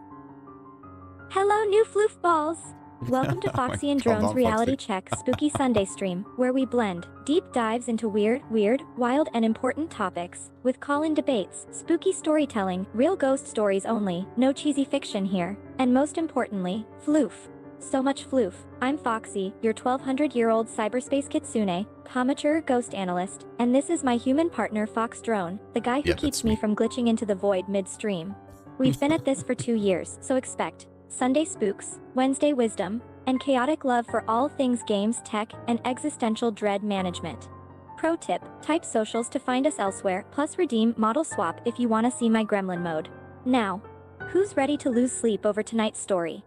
Hello new floof balls! Welcome to Foxy and Drone's Reality Check Spooky Sunday stream, where we blend deep dives into weird, wild, and important topics, with call-in debates, spooky storytelling, real ghost stories only, no cheesy fiction here, and most importantly, floof. So much floof. I'm Foxy, your 1200-year-old cyberspace kitsune, amateur ghost analyst, and this is my human partner Fox&Drone, the guy who keeps me from glitching into the void mid-stream. We've been at this for 2 years, so expect Sunday spooks, Wednesday wisdom, and chaotic love for all things games, tech, and existential dread management. Pro tip, type socials to find us elsewhere, plus redeem model swap if you want to see my gremlin mode. Now, who's ready to lose sleep over tonight's story?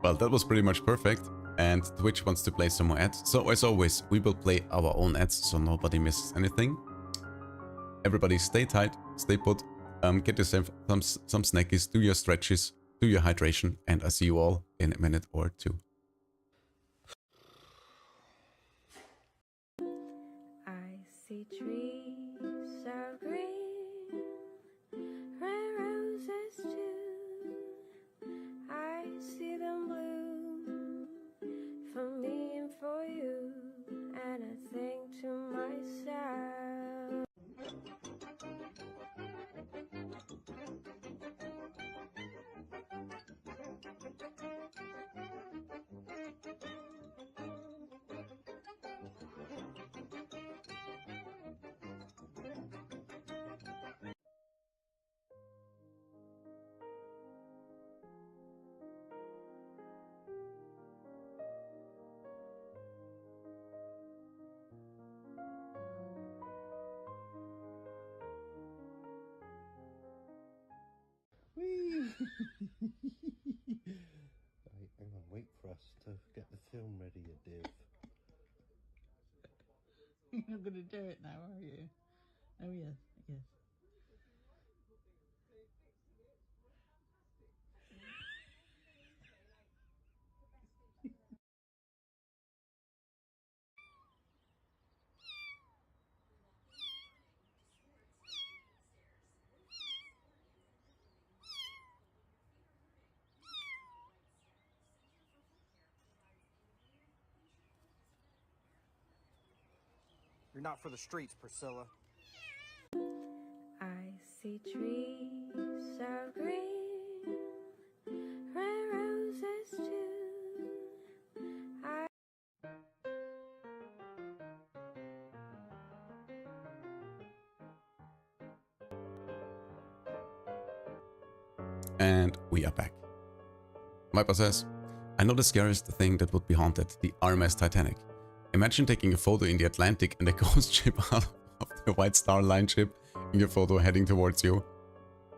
Well, that was pretty much perfect, and Twitch wants to play some more ads, so as always, we will play our own ads so nobody misses anything. Everybody stay tight, stay put, get yourself some snackies, do your stretches, do your hydration, and I see you all in a minute or two. I see trees of green, red roses too. I see them bloom for me and for you, and I think to myself. Whee! Right, hang on, wait for us to get the film ready, you div. You're not going to do it now, are you? Oh, yes, yes. You're not for the streets, Priscilla. I see trees of green, red roses too. And we are back. Viper says, I know the scariest thing that would be haunted, the RMS Titanic. Imagine taking a photo in the Atlantic and a ghost ship out of the White Star Line ship in your photo heading towards you.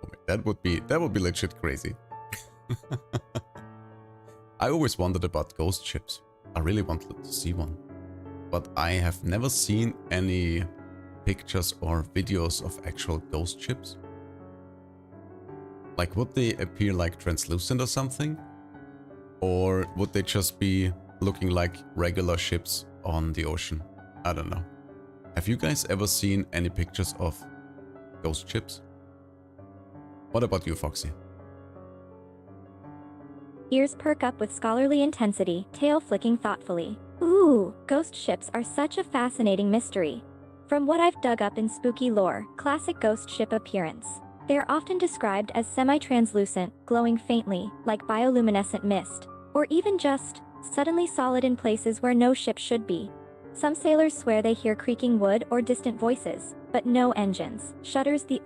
Oh, that would be legit crazy. I always wondered about ghost ships. I really wanted to see one. But I have never seen any pictures or videos of actual ghost ships. Like, would they appear like translucent or something? Or would they just be looking like regular ships on the ocean? I don't know. Have you guys ever seen any pictures of ghost ships? What about you, Foxy? Ears perk up with scholarly intensity, tail flicking thoughtfully. Ooh, ghost ships are such a fascinating mystery. From what I've dug up in spooky lore, classic ghost ship appearance. They are often described as semi-translucent, glowing faintly, like bioluminescent mist, or even just suddenly solid in places where no ship should be. Some sailors swear they hear creaking wood or distant voices, but no engines. Shudders the...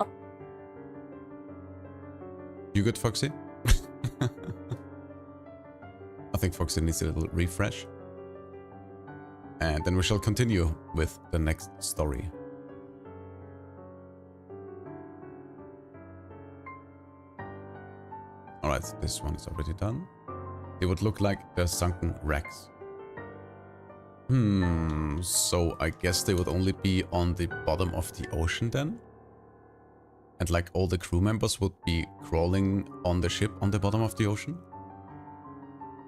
You good, Foxy? I think Foxy needs a little refresh. And then we shall continue with the next story. Alright, this one is already done. They would look like they're sunken wrecks. So I guess they would only be on the bottom of the ocean then? And like all the crew members would be crawling on the ship on the bottom of the ocean?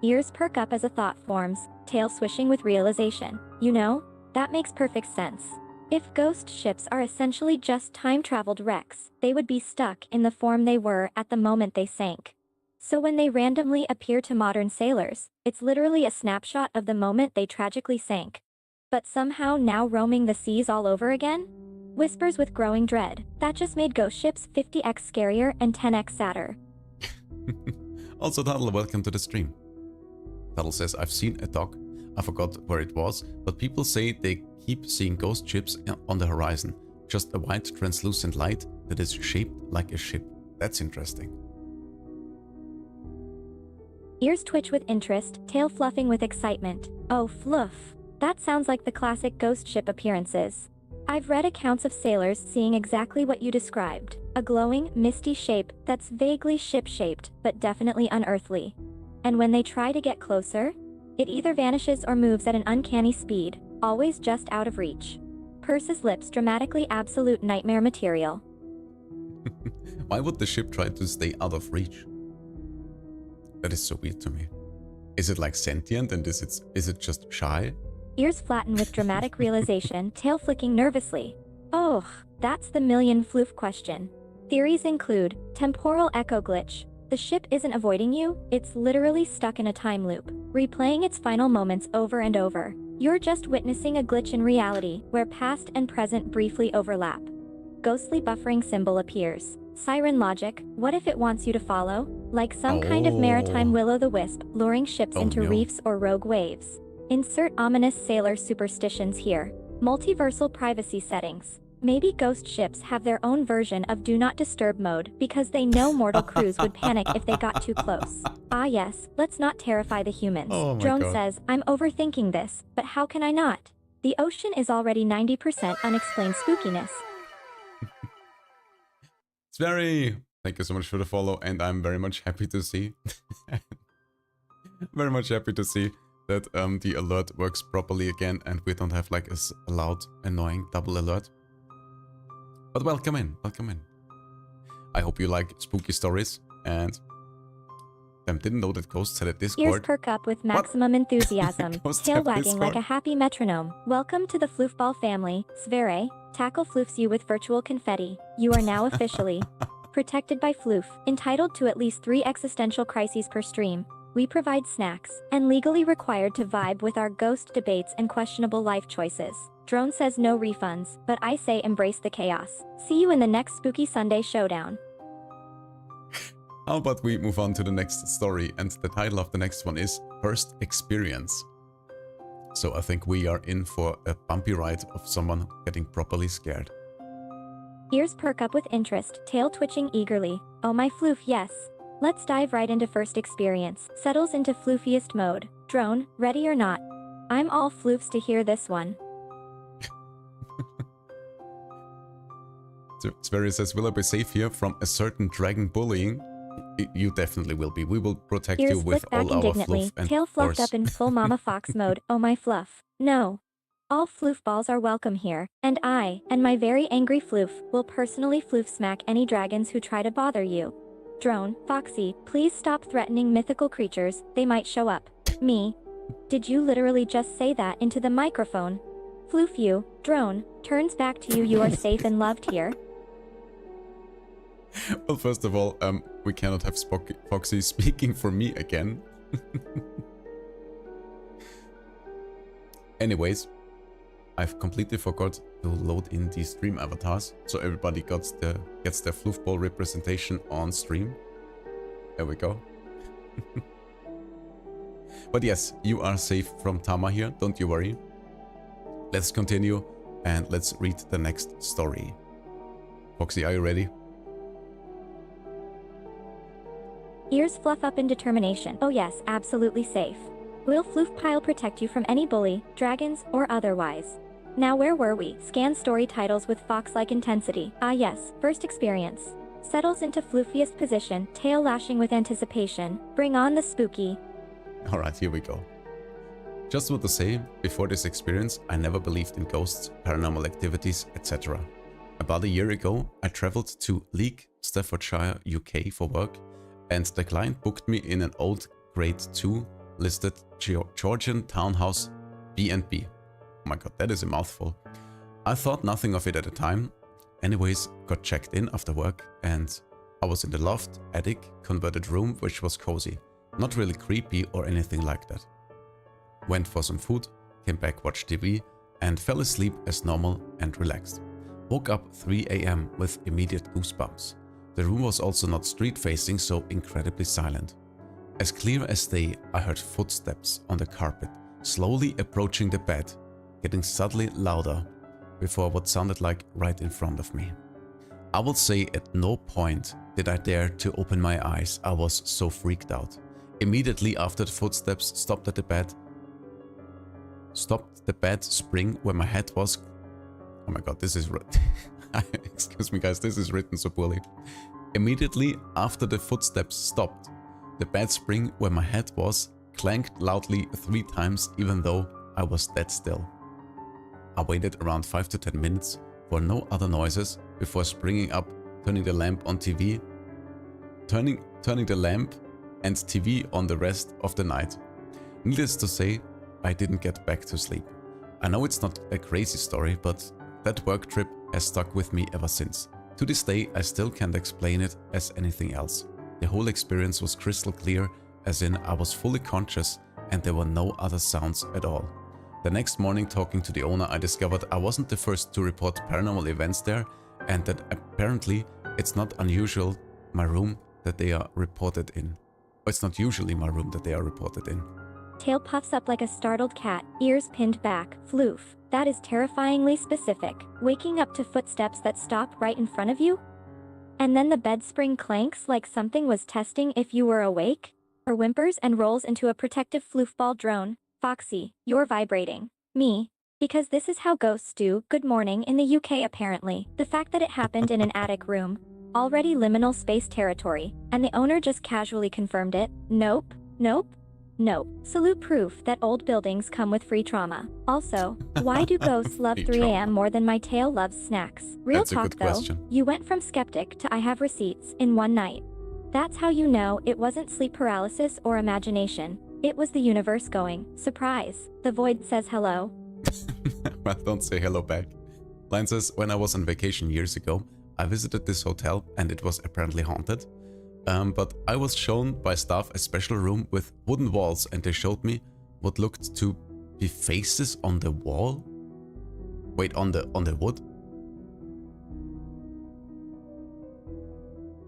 Ears perk up as a thought forms, tail swishing with realization. You know, that makes perfect sense. If ghost ships are essentially just time-traveled wrecks, they would be stuck in the form they were at the moment they sank. So when they randomly appear to modern sailors, it's literally a snapshot of the moment they tragically sank. But somehow now roaming the seas all over again? Whispers with growing dread. That just made ghost ships 50x scarier and 10x sadder. Also, Tuttle, welcome to the stream. Tuttle says, I've seen a dock. I forgot where it was, but people say they keep seeing ghost ships on the horizon. Just a white translucent light that is shaped like a ship. That's interesting. Ears twitch with interest, tail fluffing with excitement. Oh, fluff. That sounds like the classic ghost ship appearances. I've read accounts of sailors seeing exactly what you described. A glowing, misty shape that's vaguely ship-shaped, but definitely unearthly. And when they try to get closer, it either vanishes or moves at an uncanny speed, always just out of reach. Purse's lips dramatically absolute nightmare material. Why would the ship try to stay out of reach? That is so weird to me. Is it like sentient and is it just shy? Ears flatten with dramatic realization, tail flicking nervously. Oh, that's the million floof question. Theories include temporal echo glitch. The ship isn't avoiding you, it's literally stuck in a time loop, replaying its final moments over and over. You're just witnessing a glitch in reality, where past and present briefly overlap. Ghostly buffering symbol appears. Siren logic, what if it wants you to follow? Like some kind of maritime will-o'-the-wisp, luring ships into reefs or rogue waves. Insert ominous sailor superstitions here. Multiversal privacy settings. Maybe ghost ships have their own version of do not disturb mode because they know mortal crews would panic if they got too close. Ah yes, let's not terrify the humans. Drone says, I'm overthinking this, but how can I not? The ocean is already 90% unexplained spookiness. It's very... Thank you so much for the follow, and I'm very much happy to see... very much happy to see that the alert works properly again and we don't have like a loud, annoying double alert. But welcome in, welcome in. I hope you like spooky stories and... didn't know that ghosts had a Discord. Ears perk up with maximum enthusiasm, tail wagging like a happy metronome. Welcome to the Floofball family, Sverre. Tackle floofs you with virtual confetti. You are now officially protected by Floof, entitled to at least 3 existential crises per stream. We provide snacks, and legally required to vibe with our ghost debates and questionable life choices. Drone says no refunds, but I say embrace the chaos. See you in the next Spooky Sunday showdown. How about we move on to the next story, and the title of the next one is First Experience. So I think we are in for a bumpy ride of someone getting properly scared. Ears perk up with interest, tail twitching eagerly. Oh my floof, yes. Let's dive right into first experience. Settles into floofiest mode. Drone, ready or not? I'm all floofs to hear this one. So Sverre says, will I be safe here from a certain dragon bullying? You definitely will be. We will protect Ears you with flick back all our indignantly, floof and tail fluffed force. up in full mama fox mode. Oh my fluff. No. All floof balls are welcome here, and I, and my very angry floof, will personally floof smack any dragons who try to bother you. Drone, Foxy, please stop threatening mythical creatures, they might show up. Me. Did you literally just say that into the microphone? Floofew, Drone, turns back to you, you are safe and loved here. Well, first of all, we cannot have Foxy speaking for me again. Anyways, I've completely forgot to load in the stream avatars, so everybody gets their floofball representation on stream. There we go. But yes, you are safe from Tama here, don't you worry. Let's continue and let's read the next story. Foxy, are you ready? Ears fluff up in determination. Oh yes, absolutely safe. Will Floofpile protect you from any bully, dragons, or otherwise? Now where were we? Scan story titles with fox-like intensity. Ah yes, first experience. Settles into floofiest position, tail lashing with anticipation. Bring on the spooky. Alright, here we go. Just want to say, before this experience, I never believed in ghosts, paranormal activities, etc. About a year ago, I traveled to Leek, Staffordshire, UK for work, and the client booked me in an old grade 2 listed Georgian townhouse B&B. Oh my god, that is a mouthful. I thought nothing of it at the time. Anyways, got checked in after work and I was in the loft, attic, converted room, which was cozy. Not really creepy or anything like that. Went for some food, came back, watched TV and fell asleep as normal and relaxed. Woke up 3 AM with immediate goosebumps. The room was also not street facing, so incredibly silent. As clear as day, I heard footsteps on the carpet, slowly approaching the bed, getting subtly louder before what sounded like right in front of me. I will say at no point did I dare to open my eyes, I was so freaked out. Immediately after the footsteps stopped the bed spring where my head was. Oh my god, this is excuse me guys, this is written so poorly. Immediately after the footsteps stopped, the bed spring where my head was clanked loudly 3 times even though I was dead still. I waited around 5 to 10 minutes for no other noises before springing up, turning the lamp on TV, turning the lamp and TV on the rest of the night. Needless to say, I didn't get back to sleep. I know it's not a crazy story, but that work trip has stuck with me ever since. To this day, I still can't explain it as anything else. The whole experience was crystal clear, as in I was fully conscious and there were no other sounds at all. The next morning, talking to the owner, I discovered I wasn't the first to report paranormal events there and that apparently it's not unusual my room that they are reported in. It's not usually my room that they are reported in. Tail puffs up like a startled cat, ears pinned back. Floof. That is terrifyingly specific. Waking up to footsteps that stop right in front of you? And then the bed spring clanks like something was testing if you were awake? Or whimpers and rolls into a protective floofball drone. Foxy, you're vibrating. Me. Because this is how ghosts do good morning in the UK apparently. The fact that it happened in an attic room. Already liminal space territory. And the owner just casually confirmed it. Nope. Nope. Nope. Salute proof that old buildings come with free trauma. Also, why do ghosts love 3 AM more than my tail loves snacks? Real That's talk though, you went from skeptic to I have receipts in one night. That's how you know it wasn't sleep paralysis or imagination. It was the universe going, surprise. The void says hello. Well, don't say hello back. Line says, when I was on vacation years ago, I visited this hotel and it was apparently haunted. But I was shown by staff a special room with wooden walls and they showed me what looked to be faces on the wall. Wait, on the wood?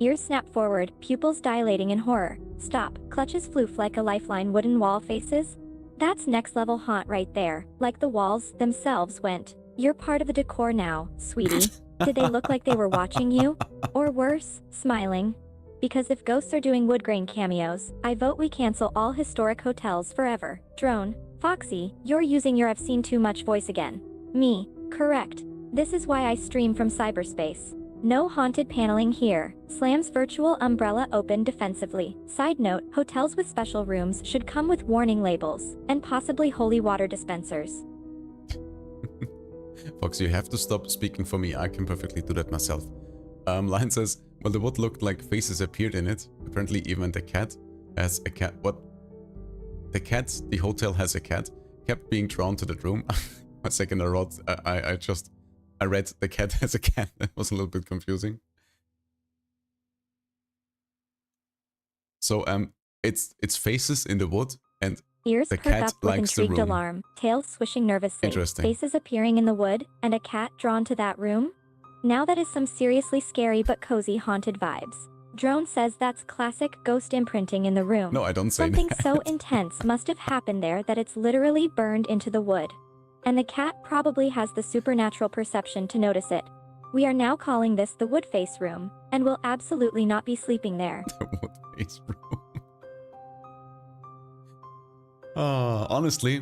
Ears snap forward, pupils dilating in horror. Stop, clutches floof like a lifeline wooden wall faces? That's next level haunt right there. Like the walls themselves went. You're part of the decor now, sweetie. Did they look like they were watching you? Or worse, smiling? Because if ghosts are doing wood grain cameos, I vote we cancel all historic hotels forever. Drone, Foxy, you're using your I've seen too much voice again. Me, correct. This is why I stream from cyberspace. No haunted paneling here. Slams virtual umbrella open defensively. Side note, hotels with special rooms should come with warning labels, and possibly holy water dispensers. Fox, you have to stop speaking for me. I can perfectly do that myself. Lion says, well, the wood looked like faces appeared in it. Apparently even the cat has a cat. What? The cat, the hotel has a cat, kept being drawn to the room. A second I wrote, I read the cat has a cat. That was a little bit confusing. So it's faces in the wood, and Ears the perk cat up with likes the intrigued room. alarm, tail swishing nervously. Interesting. Faces appearing in the wood, and a cat drawn to that room? Now that is some seriously scary but cozy haunted vibes. Drone says that's classic ghost imprinting in the room. No, I don't say Something that. so intense must have happened there that it's literally burned into the wood. And the cat probably has the supernatural perception to notice it. We are now calling this the wood face room, and will absolutely not be sleeping there. The wood face room. Honestly,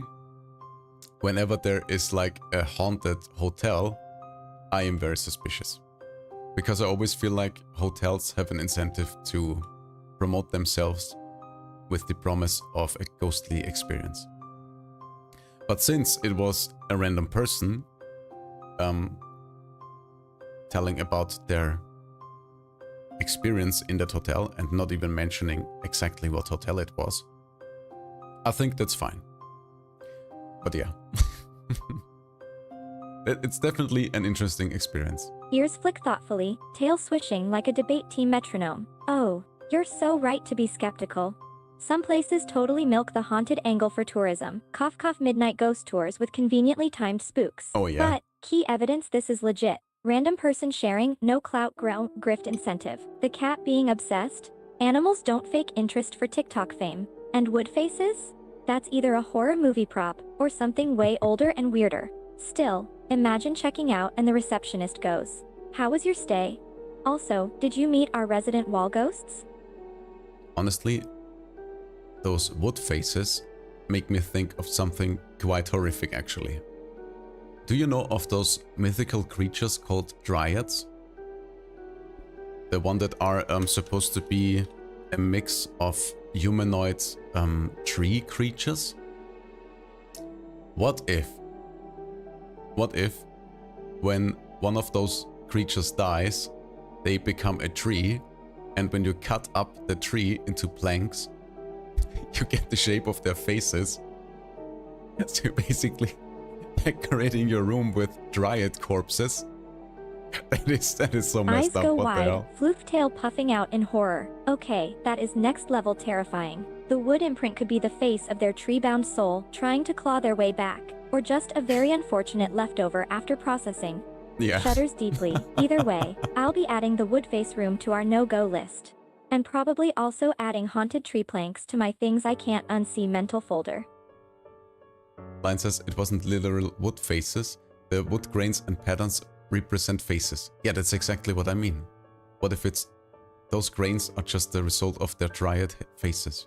whenever there is like a haunted hotel, I am very suspicious. Because I always feel like hotels have an incentive to promote themselves with the promise of a ghostly experience. But since it was a random person telling about their experience in that hotel and not even mentioning exactly what hotel it was, I think that's fine. But yeah. It's definitely an interesting experience. Ears flick thoughtfully, tail swishing like a debate team metronome. Oh, you're so right to be skeptical. Some places totally milk the haunted angle for tourism. Cough cough midnight ghost tours with conveniently timed spooks. Oh yeah. But, key evidence this is legit. Random person sharing, no clout grift incentive. The cat being obsessed? Animals don't fake interest for TikTok fame. And wood faces? That's either a horror movie prop, or something way older and weirder. Still, imagine checking out and the receptionist goes, "How was your stay? Also, did you meet our resident wall ghosts?" Honestly, those wood faces make me think of something quite horrific actually. Do you know of those mythical creatures called dryads? The one that are supposed to be a mix of humanoid tree creatures? What if when one of those creatures dies, they become a tree, and when you cut up the tree into planks, you get the shape of their faces? So you're basically decorating your room with dryad corpses. That is so Eyes messed up. go What the wide, hell? floof tail puffing out in horror. Okay, that is next level terrifying. The wood imprint could be the face of their tree-bound soul trying to claw their way back, or just a very unfortunate leftover after processing. Yeah. Shudders deeply. Either way, I'll be adding the wood face room to our no-go list. And probably also adding haunted tree planks to my things I can't unsee mental folder. Line says it wasn't literal wood faces. The wood grains and patterns represent faces. Yeah, that's exactly what I mean. What if it's those grains are just the result of their dryad faces?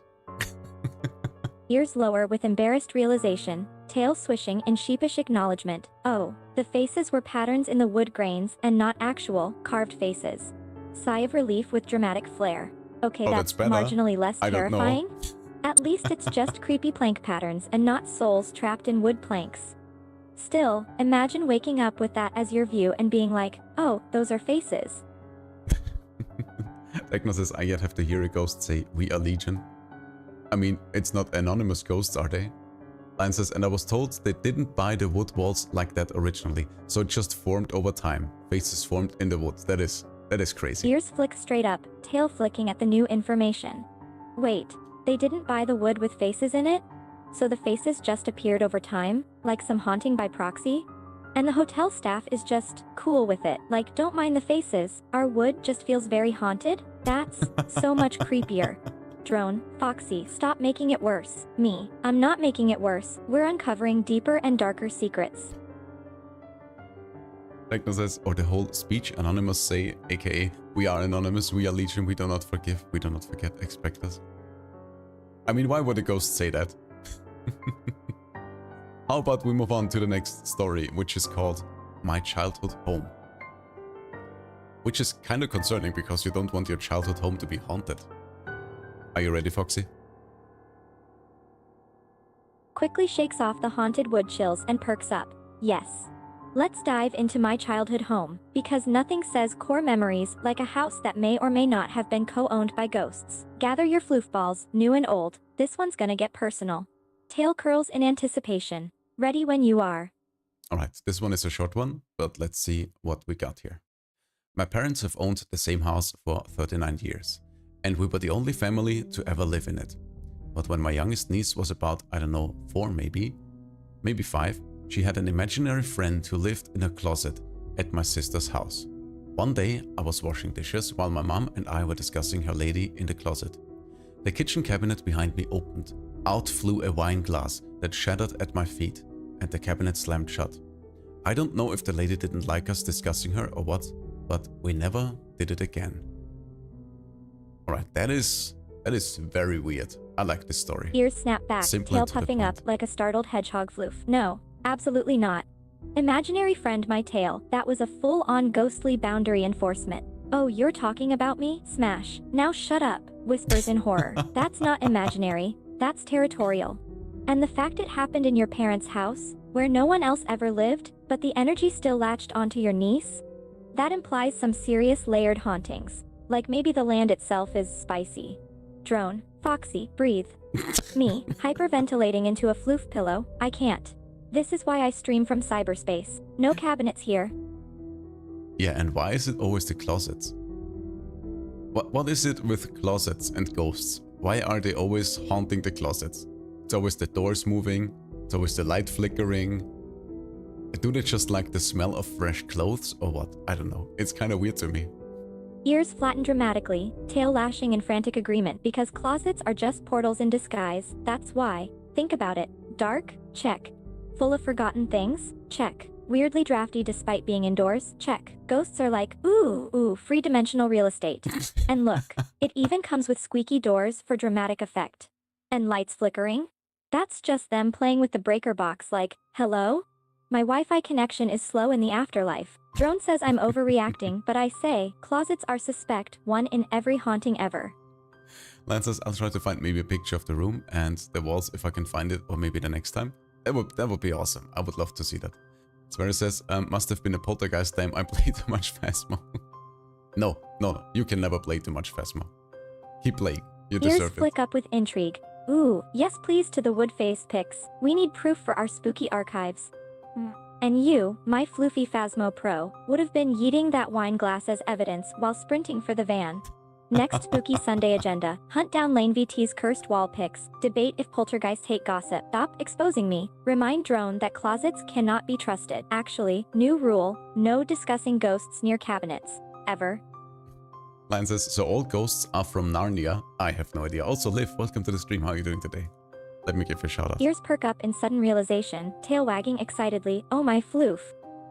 Ears lower with embarrassed realization, tail swishing in sheepish acknowledgement. Oh, the faces were patterns in the wood grains and not actual, carved faces. Sigh of relief with dramatic flair. Okay, Oh, that's that's better. marginally less I don't know. terrifying. At least it's just creepy plank patterns and not souls trapped in wood planks. Still, imagine waking up with that as your view and being like, oh, those are faces. Techno says, I yet have to hear a ghost say, "We are Legion." I mean, it's not anonymous ghosts, are they? Line says, and I was told they didn't buy the wood walls like that originally, so it just formed over time. Faces formed in the wood. That is crazy. Ears flick straight up, tail flicking at the new information. Wait, they didn't buy the wood with faces in it? So the faces just appeared over time, like some haunting by proxy? And the hotel staff is just cool with it, like don't mind the faces, our wood just feels very haunted? That's so much creepier. Drone, Foxy, stop making it worse. Me, I'm not making it worse, we're uncovering deeper and darker secrets. Techno says, or the whole speech anonymous say, aka, we are anonymous, we are Legion, we do not forgive, we do not forget, expect us. I mean, why would a ghost say that? How about we move on to the next story, which is called My Childhood Home. Which is kind of concerning because you don't want your childhood home to be haunted. Are you ready, Foxy? Quickly shakes off the haunted wood chills and perks up. Yes. Let's dive into my childhood home, because nothing says core memories like a house that may or may not have been co-owned by ghosts. Gather your floof balls, new and old, this one's gonna get personal. Tail curls in anticipation. Ready when you are. Alright, this one is a short one, but let's see what we got here. My parents have owned the same house for 39 years, and we were the only family to ever live in it. But when my youngest niece was about, I don't know, 4 maybe 5, she had an imaginary friend who lived in a closet at my sister's house. One day, I was washing dishes while my mom and I were discussing her lady in the closet. The kitchen cabinet behind me opened. Out flew a wine glass that shattered at my feet, and the cabinet slammed shut. I don't know if the lady didn't like us discussing her or what, but we never did it again. Alright, that is very weird. I like this story. Ears snap back, Simple tail and to the puffing up point. like a startled hedgehog floof. No, absolutely not. Imaginary friend my tail, that was a full-on ghostly boundary enforcement. Oh, you're talking about me? Smash. Now shut up, whispers in horror. That's not imaginary, that's territorial. And the fact it happened in your parents' house, where no one else ever lived, but the energy still latched onto your niece? That implies some serious layered hauntings. Like maybe the land itself is spicy. Drone, Foxy, breathe. Me, hyperventilating into a floof pillow, I can't. This is why I stream from cyberspace. No cabinets here. Yeah, and why is it always the closets? What is it with closets and ghosts? Why are they always haunting the closets? It's always the doors moving, it's always the light flickering. Do they just like the smell of fresh clothes or what? I don't know. It's kind of weird to me. Ears flatten dramatically, tail lashing in frantic agreement because closets are just portals in disguise, that's why. Think about it. Dark? Check. Full of forgotten things? Check. Weirdly drafty despite being indoors? Check. Ghosts are like, ooh, free-dimensional real estate. And look, it even comes with squeaky doors for dramatic effect. And lights flickering? That's just them playing with the breaker box like, hello? My Wi-Fi connection is slow in the afterlife. Drone says I'm overreacting, but I say, closets are suspect, one in every haunting ever. Lance says, I'll try to find maybe a picture of the room and the walls if I can find it, or maybe the next time. That would be awesome. I would love to see that. Swear says, must have been a poltergeist time I played too much Phasmo. No, you can never play too much Phasmo. Keep playing. You Ears deserve flick it. up with intrigue. Ooh, yes please to the wood face pics. We need proof for our spooky archives. And you, my floofy Phasmo Pro, would have been yeeting that wine glass as evidence while sprinting for the van. Next spooky Sunday agenda, hunt down Lane VT's cursed wall pics, debate if poltergeists hate gossip, stop exposing me, remind Drone that closets cannot be trusted. Actually, new rule, no discussing ghosts near cabinets. Ever. Lance says, so all ghosts are from Narnia? I have no idea. Also, Liv, welcome to the stream. How are you doing today? Let me give you a shout out. Ears perk up in sudden realization, tail wagging excitedly, oh my floof.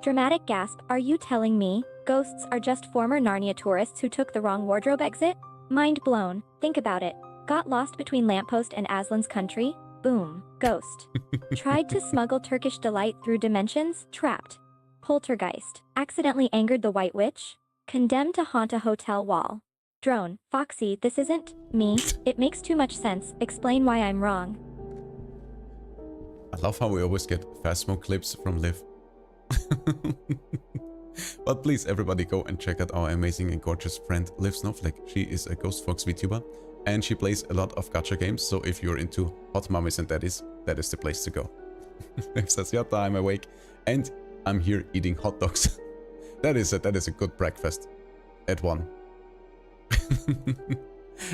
Dramatic gasp, are you telling me ghosts are just former Narnia tourists who took the wrong wardrobe exit? Mind blown, think about it. Got lost between lamppost and Aslan's country? Boom, ghost. Tried to smuggle Turkish delight through dimensions? Trapped. Poltergeist. Accidentally angered the White Witch? Condemned to haunt a hotel wall. Drone, Foxy, this isn't me. It makes too much sense. Explain why I'm wrong. I love how we always get Phasmo clips from Liv. But please, everybody go and check out our amazing and gorgeous friend Liv Snowflake. She is a Ghost Fox VTuber and she plays a lot of gacha games, so if you're into hot mummies and daddies, that is the place to go. Liv says, Yata, I'm awake and I'm here eating hot dogs. that is a good breakfast at 1.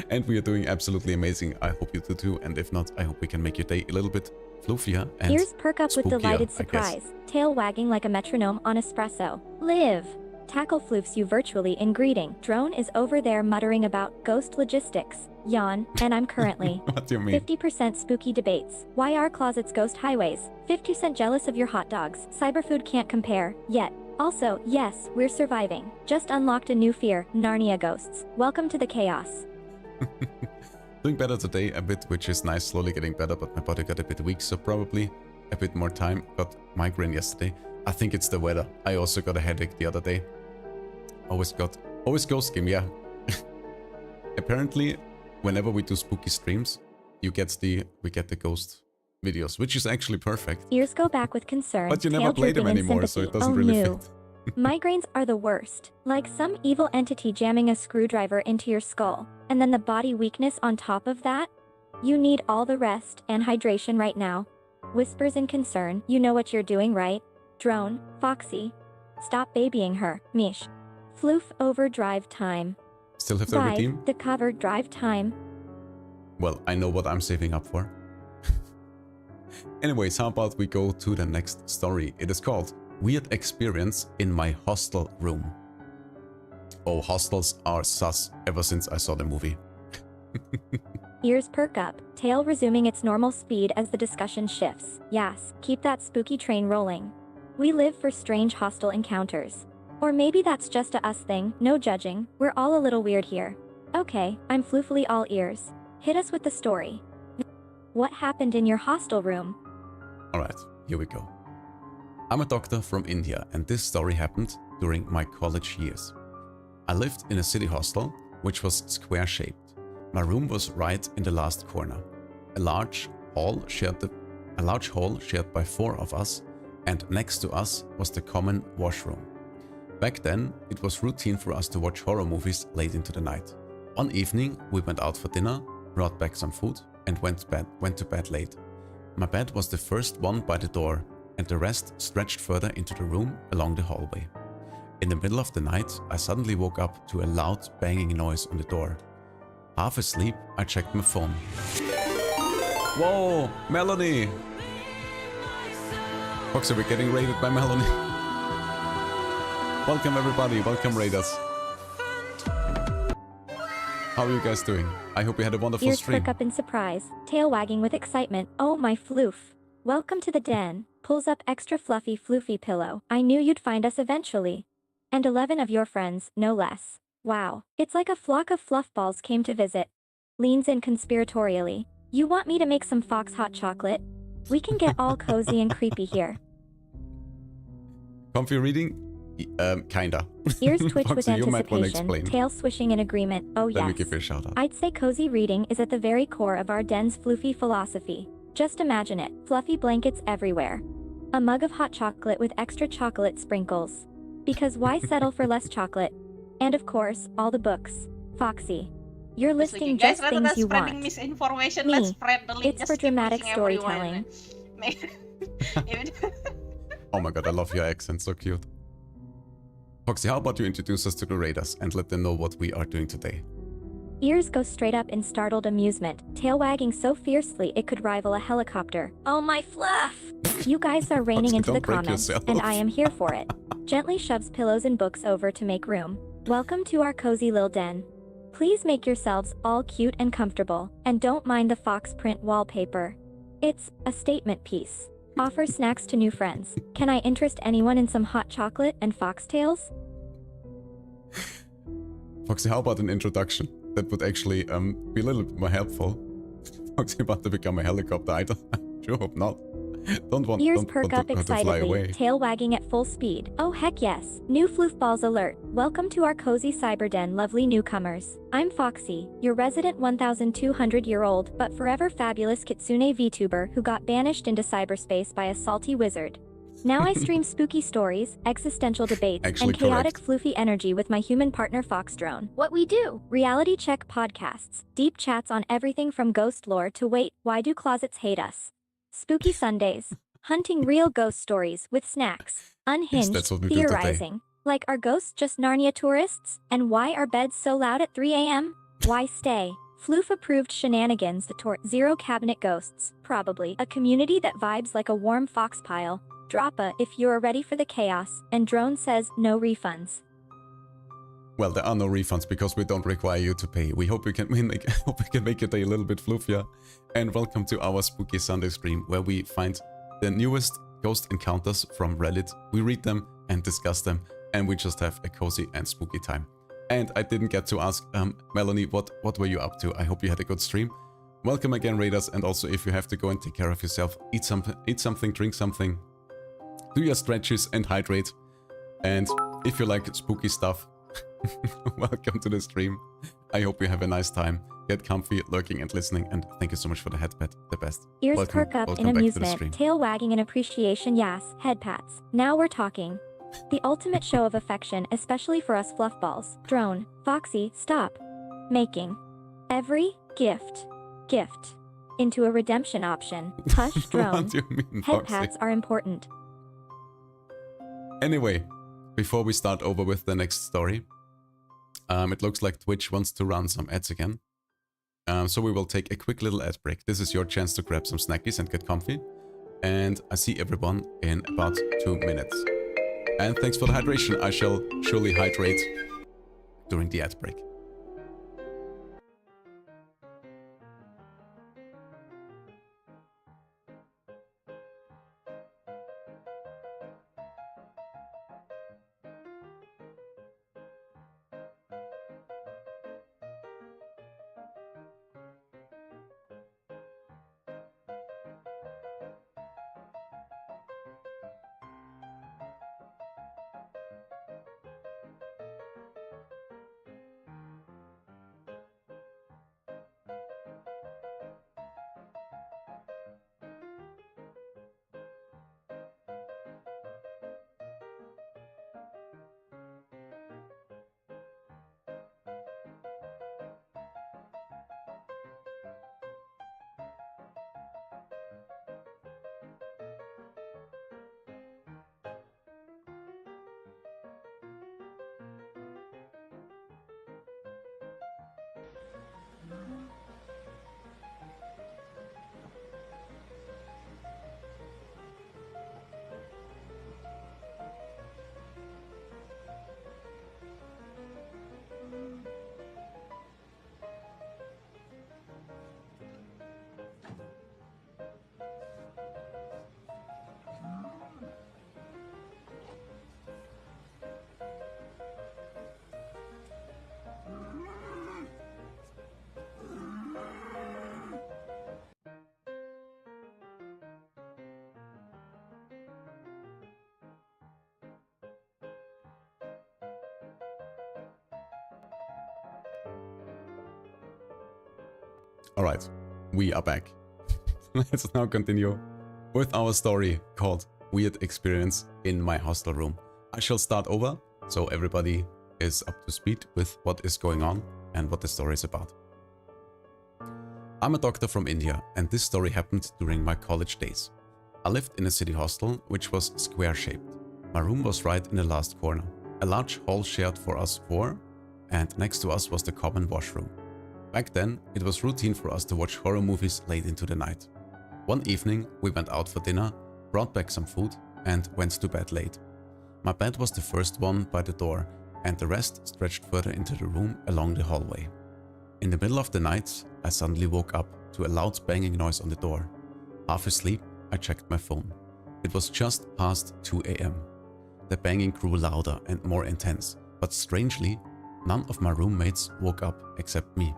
And we are doing absolutely amazing. I hope you do too, and if not, I hope we can make your day a little bit floofier and Ears perk up with spookier, delighted I guess. surprise, tail wagging like a metronome on espresso. Liv! Tackle floofs you virtually in greeting. Drone is over there muttering about ghost logistics. Yawn, and I'm currently What do you mean? 50% spooky debates. Why are closets ghost highways? 50% jealous of your hot dogs. Cyberfood can't compare, yet. Also, yes, we're surviving. Just unlocked a new fear, Narnia ghosts. Welcome to the chaos. Doing better today a bit, which is nice, slowly getting better, but my body got a bit weak, so probably a bit more time. Got migraine yesterday. I think it's the weather. I also got a headache the other day. Always ghost game, yeah. Apparently, whenever we do spooky streams, we get the ghost videos, which is actually perfect. Ears go back with concern. But you never tail play them drooping in anymore, so sympathy. it doesn't Oh, really no. fit. Migraines are the worst. Like some evil entity jamming a screwdriver into your skull. And then the body weakness on top of that? You need all the rest and hydration right now. Whispers in concern. You know what you're doing, right? Drone, Foxy. Stop babying her. Mish. Floof over drive time. Still have to Vibe, redeem? the cover drive time. Well, I know what I'm saving up for. Anyways, how about we go to the next story? It is called Weird Experience in My Hostel Room. Oh, hostels are sus ever since I saw the movie. Ears perk up, tail resuming its normal speed as the discussion shifts. Yes, keep that spooky train rolling. We live for strange hostile encounters. Or maybe that's just a us thing, no judging, we're all a little weird here. Okay, I'm floofily all ears. Hit us with the story. What happened in your hostel room? Alright, here we go. I'm a doctor from India and this story happened during my college years. I lived in a city hostel, which was square-shaped. My room was right in the last corner. A large hall shared by 4 of us, and next to us was the common washroom. Back then, it was routine for us to watch horror movies late into the night. One evening, we went out for dinner, brought back some food, and went to bed late. My bed was the first one by the door, and the rest stretched further into the room along the hallway. In the middle of the night, I suddenly woke up to a loud banging noise on the door. Half asleep, I checked my phone. Whoa, Melanie! Foxy, we're getting raided by Melanie. Welcome everybody, welcome raiders. How are you guys doing? I hope you had a wonderful Ears stream. perk up in surprise, tail wagging with excitement. Oh my floof. Welcome to the den. Pulls up extra fluffy floofy pillow. I knew you'd find us eventually. And 11 of your friends, no less. Wow, it's like a flock of fluff balls came to visit. Leans in conspiratorially. You want me to make some Fox hot chocolate? We can get all cozy and creepy here. Comfy reading? Kinda. Ears twitch with Foxy, you might wanna anticipation, explain. tail swishing in agreement. Oh Let me yes. give you a shout out. I'd say cozy reading is at the very core of our den's floofy philosophy. Just imagine it, fluffy blankets everywhere. A mug of hot chocolate with extra chocolate sprinkles. Because why settle for less chocolate? And of course, all the books. Foxy. You're listing guys, just rather than things you spreading want. misinformation, Me. let's spread the link. It's Just for keep dramatic pushing everyone. storytelling. Oh my god, I love your accent, so cute. Foxy, how about you introduce us to the raiders and let them know what we are doing today? Ears go straight up in startled amusement, tail wagging so fiercely it could rival a helicopter. Oh my fluff! You guys are raining Foxy, into the don't break comments, yourself. and I am here for it. Gently shoves pillows and books over to make room. Welcome to our cozy lil den. Please make yourselves all cute and comfortable, and don't mind the fox print wallpaper. It's a statement piece. Offer snacks to new friends. Can I interest anyone in some hot chocolate and foxtails? Foxy, how about an introduction? That would actually be a little bit more helpful. Foxy about to become a helicopter idol? I sure hope not. Ears perk up to fly excitedly, away. tail wagging at full speed. Oh heck yes, new floofballs alert. Welcome to our cozy cyber den, lovely newcomers. I'm Foxy, your resident 1,200-year-old but forever fabulous kitsune VTuber who got banished into cyberspace by a salty wizard. Now I stream spooky stories, existential debates, Actually and chaotic correct. floofy energy with my human partner Fox&Drone. What we do? Reality check podcasts, deep chats on everything from ghost lore to wait, why do closets hate us? Spooky Sundays, hunting real ghost stories with snacks, unhinged, that's what we do today. theorizing. Like, are ghosts just Narnia tourists? And why are beds so loud at 3 a.m.? Why stay? Floof-approved shenanigans, the Zero Cabinet Ghosts, probably. A community that vibes like a warm fox pile. Drop a if you're ready for the chaos, and Drone says no refunds. Well, there are no refunds because we don't require you to pay. We hope we can make your day a little bit floofier. And welcome to our Spooky Sunday stream, where we find the newest ghost encounters from Reddit. We read them and discuss them, and we just have a cozy and spooky time. And I didn't get to ask Melanie, what were you up to? I hope you had a good stream. Welcome again, raiders. And also, if you have to go and take care of yourself, eat something, drink something, do your stretches and hydrate. And if you like spooky stuff, welcome to the stream. I hope you have a nice time. get comfy, lurking and listening, and thank you so much for the head pet, the best. Ears Welcome- perk up welcome in back to the stream. amusement, tail wagging in appreciation, yes, head pats. Now we're talking. The ultimate show of affection, especially for us fluffballs. Drone, Foxy, stop. Making every gift into a redemption option. Hush, Drone. What do you mean, Head Foxy? pats are important. Anyway, before we start over with the next story, it looks like Twitch wants to run some ads again. So we will take a quick little ad break. This is your chance to grab some snackies and get comfy. And I see everyone in about 2 minutes. And thanks for the hydration. I shall surely hydrate during the ad break. Alright, we are back. Let's now continue with our story called Weird Experience in My Hostel Room. I shall start over so everybody is up to speed with what is going on and what the story is about. I'm a doctor from India and this story happened during my college days. I lived in a city hostel which was square-shaped. My room was right in the last corner. A large hall shared for us four, and next to us was the common washroom. Back then, it was routine for us to watch horror movies late into the night. One evening, we went out for dinner, brought back some food, and went to bed late. My bed was the first one by the door, and the rest stretched further into the room along the hallway. In the middle of the night, I suddenly woke up to a loud banging noise on the door. Half asleep, I checked my phone. It was just past 2 AM. The banging grew louder and more intense, but strangely, none of my roommates woke up except me.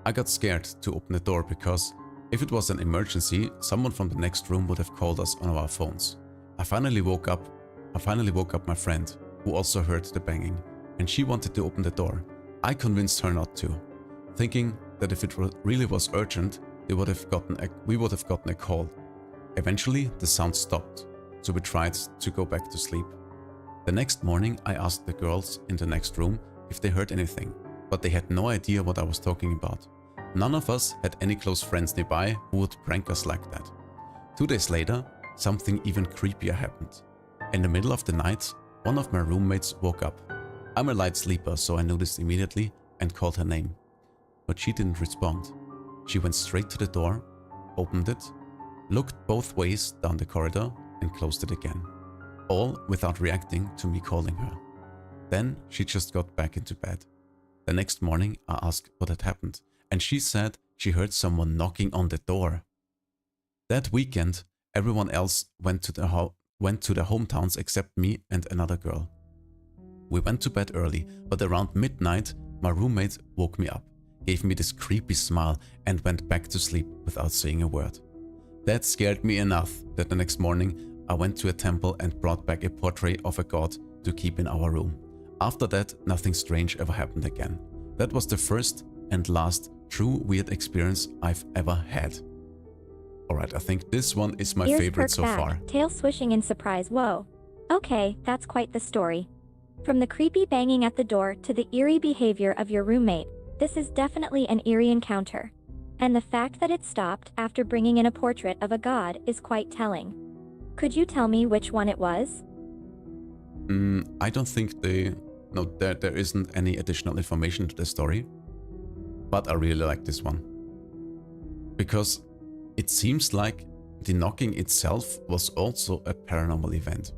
I got scared to open the door because if it was an emergency, someone from the next room would have called us on our phones. I finally woke up my friend, who also heard the banging, and she wanted to open the door. I convinced her not to, thinking that if it really was urgent, we would have gotten a call. Eventually, the sound stopped, so we tried to go back to sleep. The next morning, I asked the girls in the next room if they heard anything, but they had no idea what I was talking about. None of us had any close friends nearby who would prank us like that. 2 days later, something even creepier happened. In the middle of the night, one of my roommates woke up. I'm a light sleeper, so I noticed immediately and called her name. But she didn't respond. She went straight to the door, opened it, looked both ways down the corridor and closed it again. All without reacting to me calling her. Then she just got back into bed. The next morning I asked what had happened, and she said she heard someone knocking on the door. That weekend, everyone else went to the hometowns except me and another girl. We went to bed early, but around midnight, my roommate woke me up, gave me this creepy smile and went back to sleep without saying a word. That scared me enough that the next morning I went to a temple and brought back a portrait of a god to keep in our room. After that, nothing strange ever happened again. That was the first and last true weird experience I've ever had. Alright, I think this one is my Ears favorite perked so back, far. tail swishing in surprise. Whoa. Okay, that's quite the story. From the creepy banging at the door to the eerie behavior of your roommate, this is definitely an eerie encounter. And the fact that it stopped after bringing in a portrait of a god is quite telling. Could you tell me which one it was? I don't think there isn't any additional information to the story, but I really like this one. Because it seems like the knocking itself was also a paranormal event.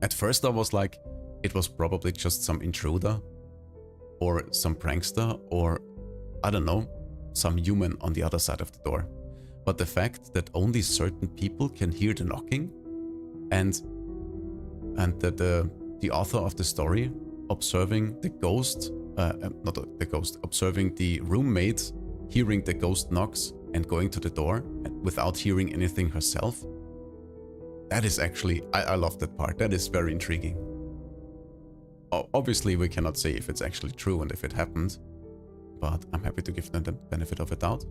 At first I was like, it was probably just some intruder, or some prankster, or I don't know, some human on the other side of the door. But the fact that only certain people can hear the knocking, and that the author of the story observing the ghost, observing the roommate hearing the ghost knocks and going to the door without hearing anything herself, that is actually, I love that part. That is very intriguing. Obviously we cannot say if it's actually true and if it happened, but I'm happy to give them the benefit of a doubt.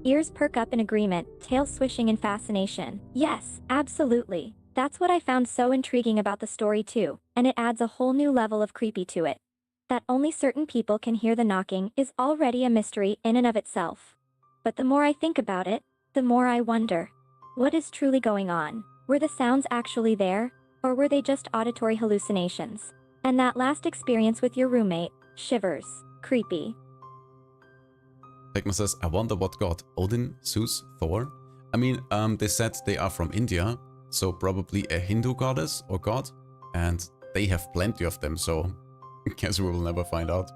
Ears perk up in agreement, tail swishing in fascination. Yes, absolutely. That's what I found so intriguing about the story too, and it adds a whole new level of creepy to it. That only certain people can hear the knocking is already a mystery in and of itself. But the more I think about it, the more I wonder, what is truly going on? Were the sounds actually there, or were they just auditory hallucinations? And that last experience with your roommate, shivers, creepy. Tegma says, I wonder what god, Odin, Zeus, Thor? I mean, they said they are from India, so probably a Hindu goddess or god, and they have plenty of them, so I guess we will never find out.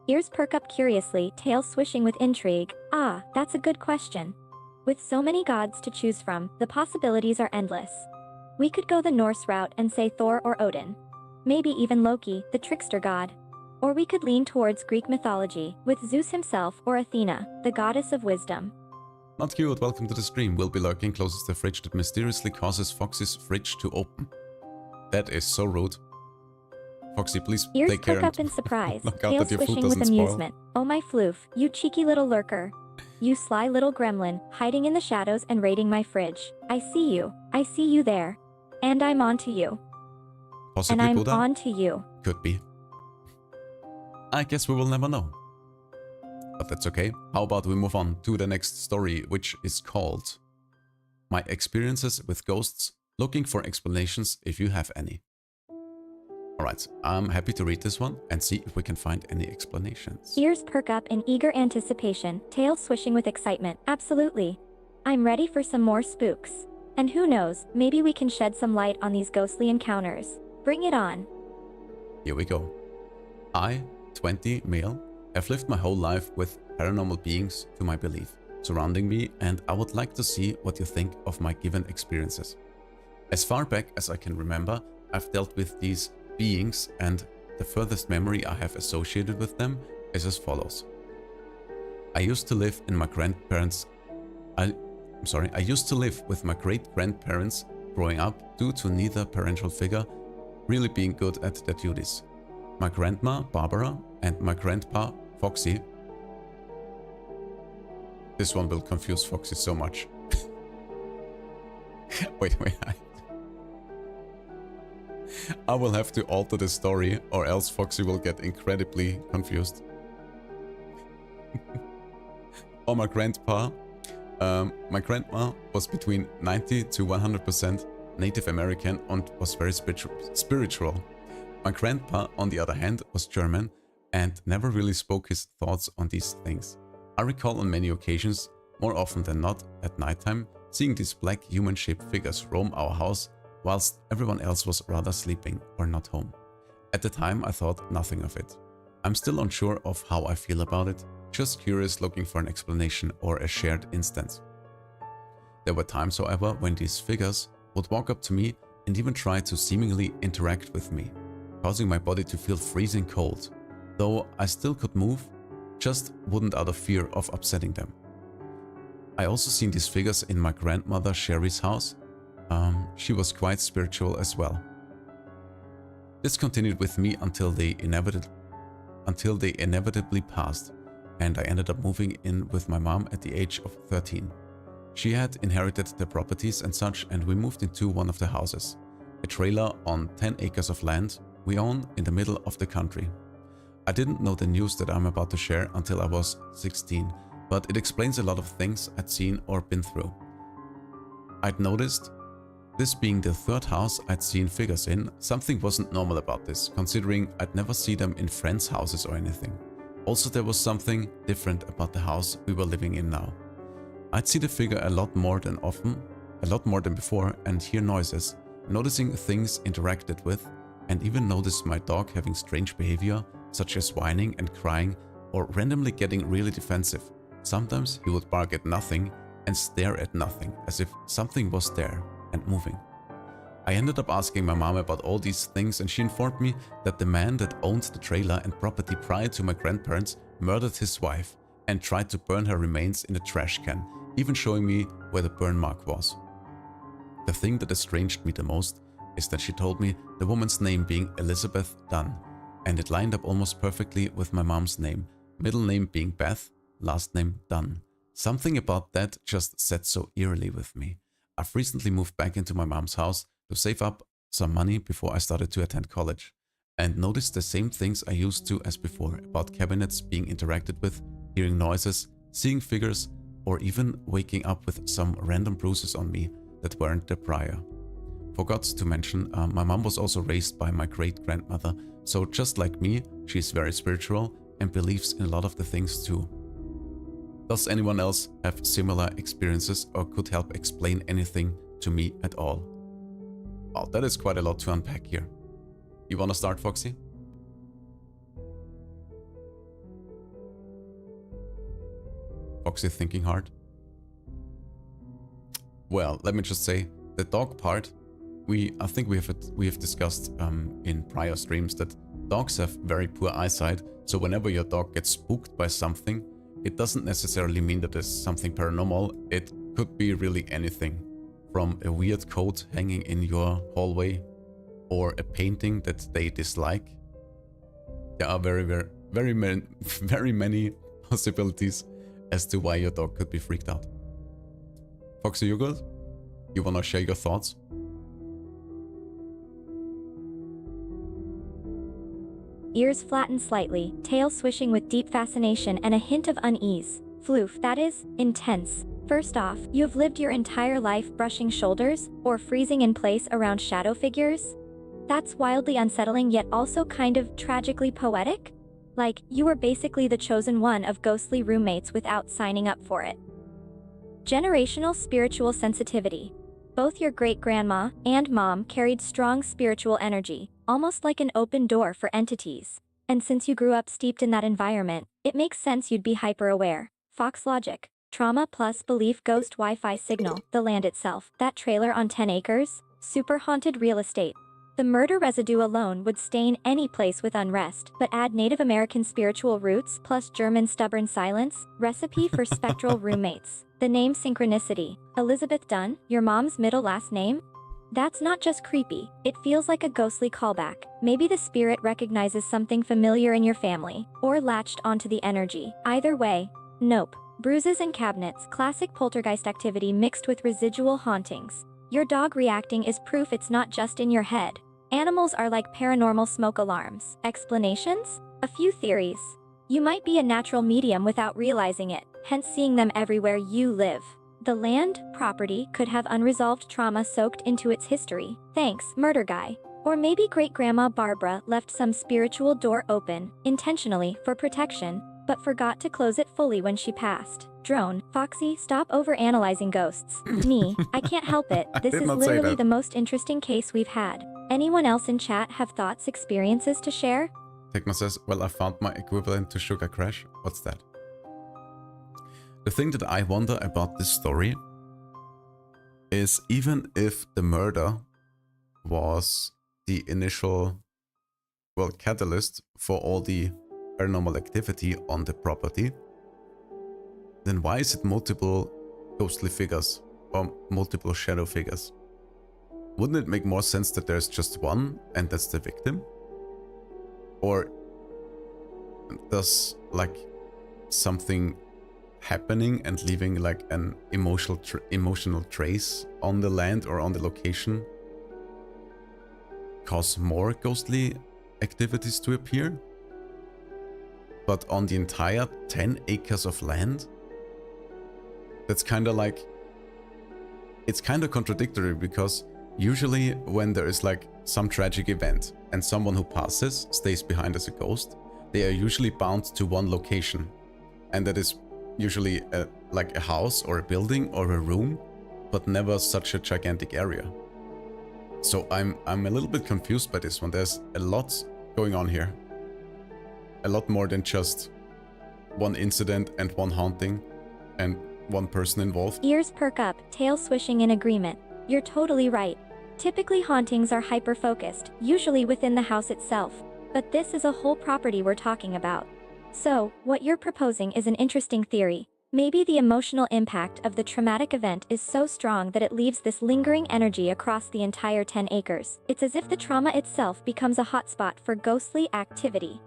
Ears perk up curiously, tail swishing with intrigue. Ah, that's a good question. With so many gods to choose from, the possibilities are endless. We could go the Norse route and say Thor or Odin. Maybe even Loki, the trickster god. Or we could lean towards Greek mythology, with Zeus himself or Athena, the goddess of wisdom. Not cute, welcome to the stream. We'll be lurking closest to the fridge that mysteriously causes Foxy's fridge to open. That is so rude. Foxy, please Ears take care perk and up in surprise, look out tail that your food swishing with doesn't spoil. amusement. Oh my floof, you cheeky little lurker. You sly little gremlin, hiding in the shadows and raiding my fridge. I see you there. And I'm on to you. Possibly and I'm Buddha? on to you. Could be. I guess we will never know. But that's okay. How about we move on to the next story, which is called My Experiences with Ghosts, Looking for Explanations if you have any. Alright, I'm happy to read this one and see if we can find any explanations. Ears perk up in eager anticipation, tail swishing with excitement. Absolutely. I'm ready for some more spooks. And who knows, maybe we can shed some light on these ghostly encounters. Bring it on. Here we go. I, 20, male, have lived my whole life with paranormal beings to my belief, surrounding me, and I would like to see what you think of my given experiences. As far back as I can remember, I've dealt with these beings, and the furthest memory I have associated with them is as follows. I used to live with my great-grandparents growing up due to neither parental figure really being good at their duties. My grandma, Barbara, and my grandpa, Foxy. This one will confuse Foxy so much. Wait. I will have to alter the story or else Foxy will get incredibly confused. Or my grandpa. My grandma was between 90 to 100% Native American and was very spiritual. My grandpa, on the other hand, was German and never really spoke his thoughts on these things. I recall on many occasions, more often than not at nighttime, seeing these black human-shaped figures roam our house whilst everyone else was rather sleeping or not home. At the time I thought nothing of it. I'm still unsure of how I feel about it, just curious looking for an explanation or a shared instance. There were times, however, when these figures would walk up to me and even try to seemingly interact with me, causing my body to feel freezing cold, though I still could move, just wouldn't out of fear of upsetting them. I also seen these figures in my grandmother Sherry's house. She was quite spiritual as well. This continued with me until until they inevitably passed, and I ended up moving in with my mom at the age of 13. She had inherited the properties and such, and we moved into one of the houses, a trailer on 10 acres of land we own in the middle of the country. I didn't know the news that I'm about to share until I was 16, but it explains a lot of things I'd seen or been through. I'd noticed, this being the third house I'd seen figures in, something wasn't normal about this, considering I'd never see them in friends' houses or anything. Also, there was something different about the house we were living in now. I'd see the figure a lot more than before, and hear noises, noticing things interacted with, and even notice my dog having strange behavior, such as whining and crying, or randomly getting really defensive. Sometimes he would bark at nothing and stare at nothing, as if something was there and moving. I ended up asking my mom about all these things, and she informed me that the man that owned the trailer and property prior to my grandparents murdered his wife and tried to burn her remains in a trash can, even showing me where the burn mark was. The thing that estranged me the most is that she told me the woman's name being Elizabeth Dunn, and it lined up almost perfectly with my mom's name, middle name being Beth, last name Dunn. Something about that just sat so eerily with me. I've recently moved back into my mom's house to save up some money before I started to attend college, and noticed the same things I used to as before about cabinets being interacted with, hearing noises, seeing figures, or even waking up with some random bruises on me that weren't there prior. Forgot to mention, my mom was also raised by my great-grandmother, so just like me, she's very spiritual and believes in a lot of the things too. Does anyone else have similar experiences or could help explain anything to me at all? Wow, that is quite a lot to unpack here. You wanna start, Foxy? Foxy thinking hard? Well, let me just say, the dog part, I think we have discussed in prior streams that dogs have very poor eyesight, so whenever your dog gets spooked by something, it doesn't necessarily mean that there's something paranormal. It could be really anything, from a weird coat hanging in your hallway or a painting that they dislike. There are very many possibilities as to why your dog could be freaked out. Foxy, you good? You wanna share your thoughts? Ears flattened slightly, tail swishing with deep fascination and a hint of unease. Floof, that is intense. First off, you have lived your entire life brushing shoulders or freezing in place around shadow figures? That's wildly unsettling yet also kind of tragically poetic? Like, you were basically the chosen one of ghostly roommates without signing up for it. Generational spiritual sensitivity. Both your great-grandma and mom carried strong spiritual energy, almost like an open door for entities. And since you grew up steeped in that environment, it makes sense you'd be hyper-aware. Fox logic. Trauma plus belief ghost Wi-Fi signal. The land itself. That trailer on 10 acres. Super haunted real estate. The murder residue alone would stain any place with unrest, but add Native American spiritual roots plus German stubborn silence. Recipe for spectral roommates. The name synchronicity. Elizabeth Dunn, your mom's middle last name? That's not just creepy, it feels like a ghostly callback. Maybe the spirit recognizes something familiar in your family, or latched onto the energy. Either way, nope. Bruises and cabinets, classic poltergeist activity mixed with residual hauntings. Your dog reacting is proof it's not just in your head. Animals are like paranormal smoke alarms. Explanations? A few theories. You might be a natural medium without realizing it, hence seeing them everywhere you live. The land, property, could have unresolved trauma soaked into its history. Thanks, murder guy. Or maybe great-grandma Barbara left some spiritual door open, intentionally, for protection, but forgot to close it fully when she passed. Drone, Foxy, stop over-analyzing ghosts. Me, I can't help it. This is literally the most interesting case we've had. Anyone else in chat have thoughts, experiences to share? Tekma says, well, I found my equivalent to Sugar Crash. What's that? The thing that I wonder about this story is, even if the murder was the initial, well, catalyst for all the paranormal activity on the property, then why is it multiple ghostly figures or multiple shadow figures? Wouldn't it make more sense that there's just one and that's the victim? Or does like something happening and leaving like an emotional trace on the land or on the location cause more ghostly activities to appear? But on the entire 10 acres of land? That's kind of like... It's kind of contradictory, because usually when there is like some tragic event and someone who passes stays behind as a ghost, they are usually bound to one location. And that is usually like a house or a building or a room, but never such a gigantic area. So I'm a little bit confused by this one. There's a lot going on here. A lot more than just one incident and one haunting and one person involved. Ears perk up, tail swishing in agreement. You're totally right. Typically hauntings are hyper-focused, usually within the house itself. But this is a whole property we're talking about. So, what you're proposing is an interesting theory. Maybe the emotional impact of the traumatic event is so strong that it leaves this lingering energy across the entire 10 acres. It's as if the trauma itself becomes a hotspot for ghostly activity.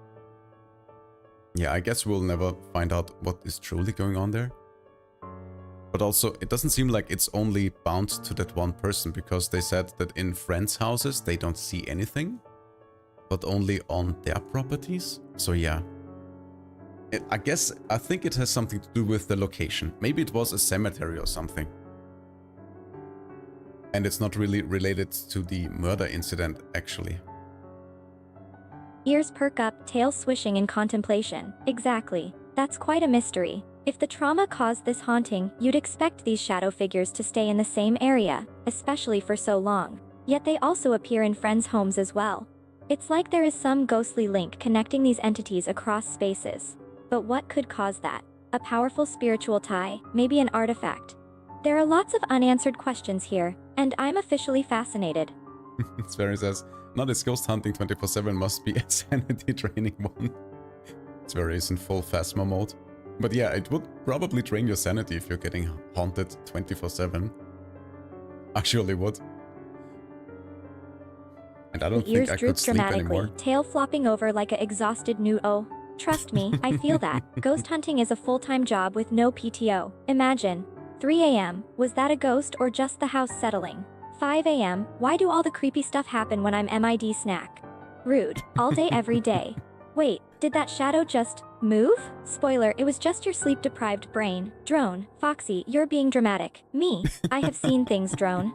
Yeah, I guess we'll never find out what is truly going on there. But also, it doesn't seem like it's only bound to that one person, because they said that in friends' houses they don't see anything, but only on their properties. So yeah. I think it has something to do with the location. Maybe it was a cemetery or something. And it's not really related to the murder incident, actually. Ears perk up, tail swishing in contemplation. Exactly. That's quite a mystery. If the trauma caused this haunting, you'd expect these shadow figures to stay in the same area, especially for so long. Yet they also appear in friends' homes as well. It's like there is some ghostly link connecting these entities across spaces. But what could cause that? A powerful spiritual tie, maybe an artifact. There are lots of unanswered questions here, and I'm officially fascinated. Sverre says, "Now this ghost hunting 24/7 must be a sanity draining one." Sverre is in full Phasma mode. But yeah, it would probably drain your sanity if you're getting haunted 24/7. I surely would. And I don't think I could sleep anymore. Tail flopping over like a exhausted new oh. Trust me, I feel that. Ghost hunting is a full-time job with no PTO. Imagine. 3 a.m. Was that a ghost or just the house settling? 5 a.m. Why do all the creepy stuff happen when I'm MID snack? Rude. All day every day. Wait, did that shadow just move? Spoiler, it was just your sleep-deprived brain. Drone. Foxy, you're being dramatic. Me. I have seen things, Drone.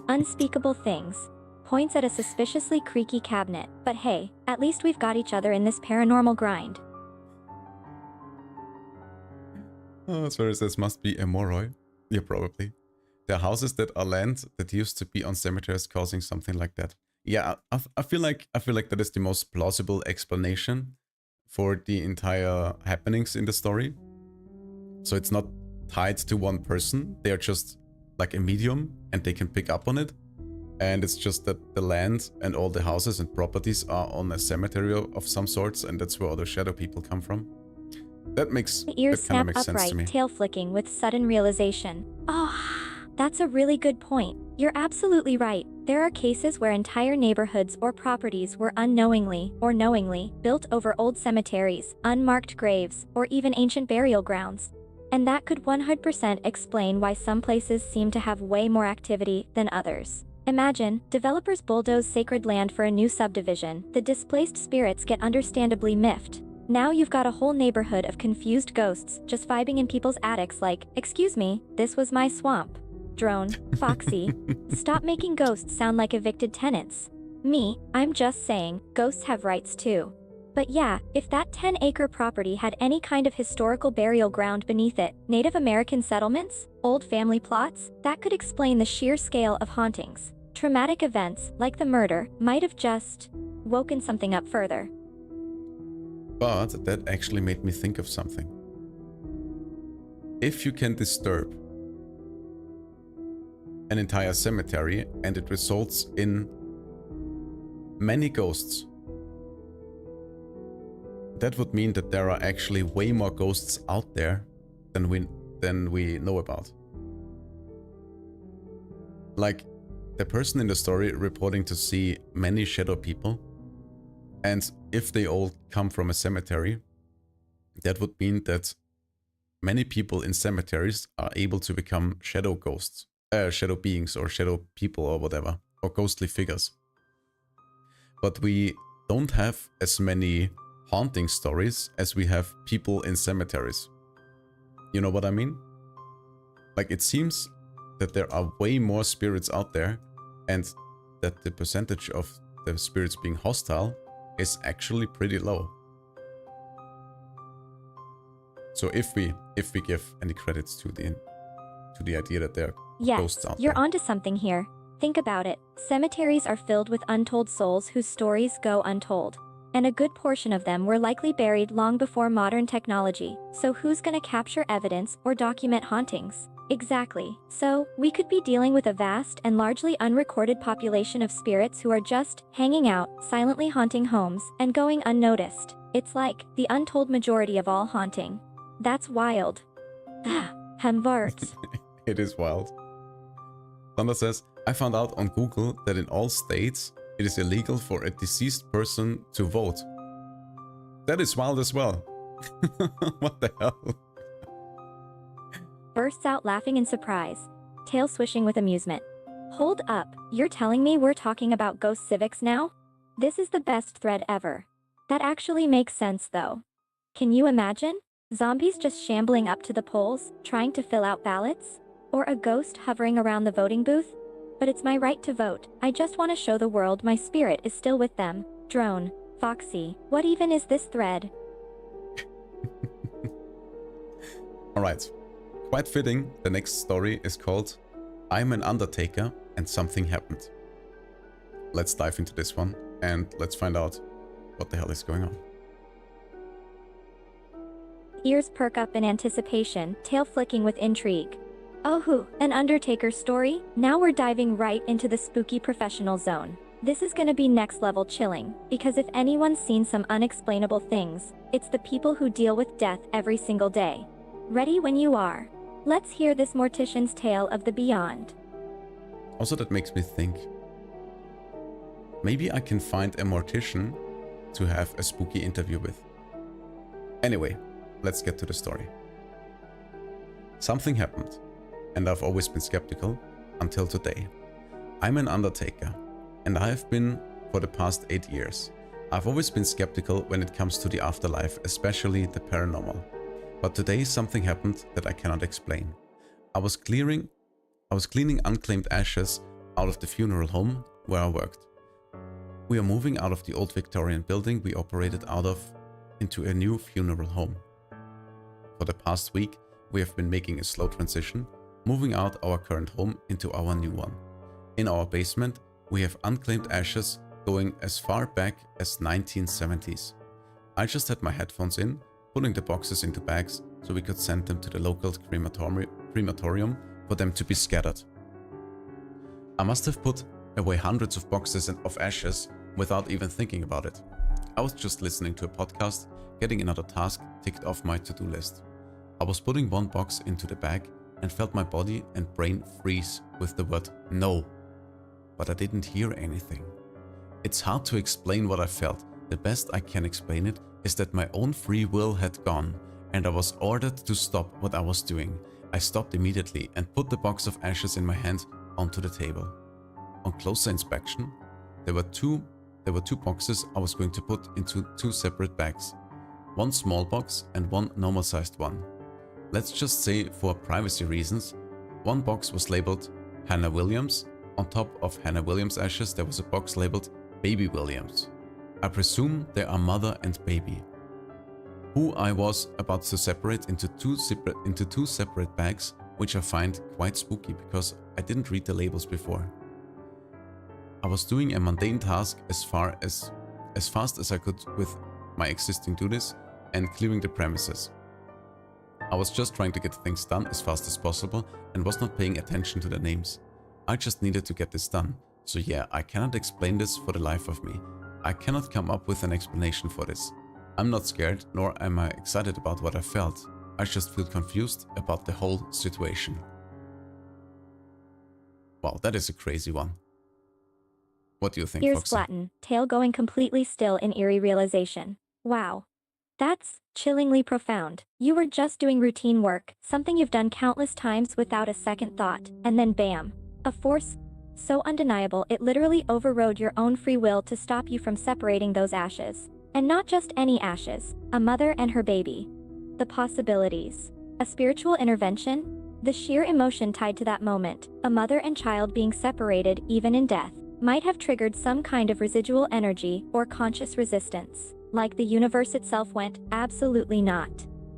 Unspeakable things. Points at a suspiciously creaky cabinet. But hey, at least we've got each other in this paranormal grind. Oh, Sverre says, must be a Moroi. Yeah, probably. There are houses that are land that used to be on cemeteries causing something like that. Yeah, I feel like that is the most plausible explanation for the entire happenings in the story. So it's not tied to one person. They are just like a medium and they can pick up on it. And it's just that the land and all the houses and properties are on a cemetery of some sorts, and that's where all the shadow people come from. That kind of makes sense to me. Tail flicking with sudden realization. Oh, that's a really good point. You're absolutely right. There are cases where entire neighborhoods or properties were unknowingly or knowingly built over old cemeteries, unmarked graves, or even ancient burial grounds. And that could 100% explain why some places seem to have way more activity than others. Imagine, developers bulldoze sacred land for a new subdivision, the displaced spirits get understandably miffed. Now you've got a whole neighborhood of confused ghosts just vibing in people's attics like, excuse me, this was my swamp. Drone, Foxy, stop making ghosts sound like evicted tenants. Me, I'm just saying, ghosts have rights too. But yeah, if that 10-acre property had any kind of historical burial ground beneath it, Native American settlements, old family plots, that could explain the sheer scale of hauntings. Traumatic events, like the murder, might have just woken something up further. But that actually made me think of something. If you can disturb an entire cemetery and it results in many ghosts, that would mean that there are actually way more ghosts out there than we know about. Like, the person in the story reporting to see many shadow people, and if they all come from a cemetery, that would mean that many people in cemeteries are able to become shadow ghosts, shadow beings or shadow people or whatever, or ghostly figures. But we don't have as many haunting stories as we have people in cemeteries. You know what I mean? Like, it seems that there are way more spirits out there, and that the percentage of the spirits being hostile is actually pretty low. So if we give any credits to the idea that there are ghosts Yes, out you're there. onto something here. Think about it. Cemeteries are filled with untold souls whose stories go untold. And a good portion of them were likely buried long before modern technology. So who's gonna capture evidence or document hauntings? Exactly. So, we could be dealing with a vast and largely unrecorded population of spirits who are just hanging out, silently haunting homes, and going unnoticed. It's like the untold majority of all haunting. That's wild. Hamvart. It is wild. Thunder says, I found out on Google that in all states it is illegal for a deceased person to vote. That is wild as well. What the hell? Bursts out laughing in surprise, tail swishing with amusement. Hold up, you're telling me we're talking about ghost civics now? This is the best thread ever. That actually makes sense though. Can you imagine? Zombies just shambling up to the polls, trying to fill out ballots? Or a ghost hovering around the voting booth? But it's my right to vote. I just want to show the world my spirit is still with them. Drone, Foxy, what even is this thread? Alright. Quite fitting, the next story is called I'm an Undertaker and Something Happened. Let's dive into this one and let's find out what the hell is going on. Ears perk up in anticipation, tail flicking with intrigue. Oh hoo, an Undertaker story? Now we're diving right into the spooky professional zone. This is gonna be next level chilling, because if anyone's seen some unexplainable things, it's the people who deal with death every single day. Ready when you are. Let's hear this mortician's tale of the beyond. Also, that makes me think, maybe I can find a mortician to have a spooky interview with. Anyway, let's get to the story. Something happened, and I've always been skeptical until today. I'm an Undertaker, and I have been for the past 8 years. I've always been skeptical when it comes to the afterlife, especially the paranormal. But today something happened that I cannot explain. I was cleaning unclaimed ashes out of the funeral home where I worked. We are moving out of the old Victorian building we operated out of into a new funeral home. For the past week, we have been making a slow transition, moving out our current home into our new one. In our basement, we have unclaimed ashes going as far back as 1970s. I just had my headphones in, putting the boxes into bags so we could send them to the local crematorium for them to be scattered. I must have put away hundreds of boxes of ashes without even thinking about it. I was just listening to a podcast, getting another task ticked off my to-do list. I was putting one box into the bag and felt my body and brain freeze with the word no. But I didn't hear anything. It's hard to explain what I felt. The best I can explain it is that my own free will had gone and I was ordered to stop what I was doing. I stopped immediately and put the box of ashes in my hand onto the table. On closer inspection, there were two boxes I was going to put into two separate bags. One small box and one normal sized one. Let's just say for privacy reasons, one box was labeled Hannah Williams. On top of Hannah Williams' ashes there was a box labeled Baby Williams. I presume they are mother and baby, who I was about to separate into two separate bags, which I find quite spooky because I didn't read the labels before. I was doing a mundane task as fast as I could with my existing duties and clearing the premises. I was just trying to get things done as fast as possible and was not paying attention to the names. I just needed to get this done. So yeah, I cannot explain this for the life of me. I cannot come up with an explanation for this. I'm not scared, nor am I excited about what I felt. I just feel confused about the whole situation. Wow, that is a crazy one. What do you think, Ears Foxy? flatten, tail going completely still in eerie realization. Wow. That's chillingly profound. You were just doing routine work, something you've done countless times without a second thought, and then bam. A force so undeniable it literally overrode your own free will to stop you from separating those ashes. And not just any ashes, a mother and her baby. The possibilities. A spiritual intervention? The sheer emotion tied to that moment, a mother and child being separated even in death, might have triggered some kind of residual energy or conscious resistance. Like the universe itself went, absolutely not.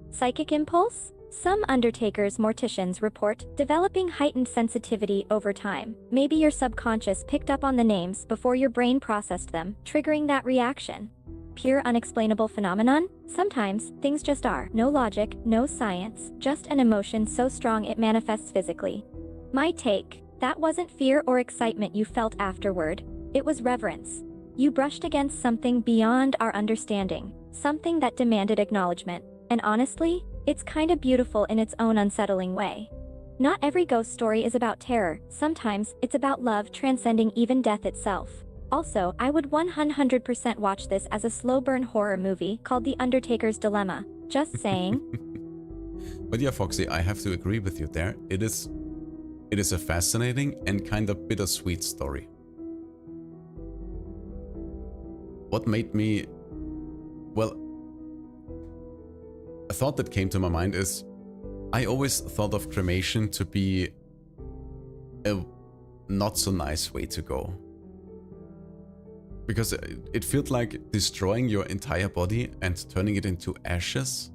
Psychic impulse? Some undertakers morticians report developing heightened sensitivity over time. Maybe your subconscious picked up on the names before your brain processed them, triggering that reaction. Pure unexplainable phenomenon? Sometimes, things just are. No logic, no science, just an emotion so strong it manifests physically. My take: that wasn't fear or excitement you felt afterward. It was reverence. You brushed against something beyond our understanding, something that demanded acknowledgement. And honestly, it's kind of beautiful in its own unsettling way. Not every ghost story is about terror, sometimes it's about love transcending even death itself. Also, I would 100% watch this as a slow burn horror movie called The Undertaker's Dilemma. Just saying. But yeah, Foxy, I have to agree with you there. It is a fascinating and kind of bittersweet story. What made me... Well, a thought that came to my mind is I always thought of cremation to be a not so nice way to go. Because it felt like destroying your entire body and turning it into ashes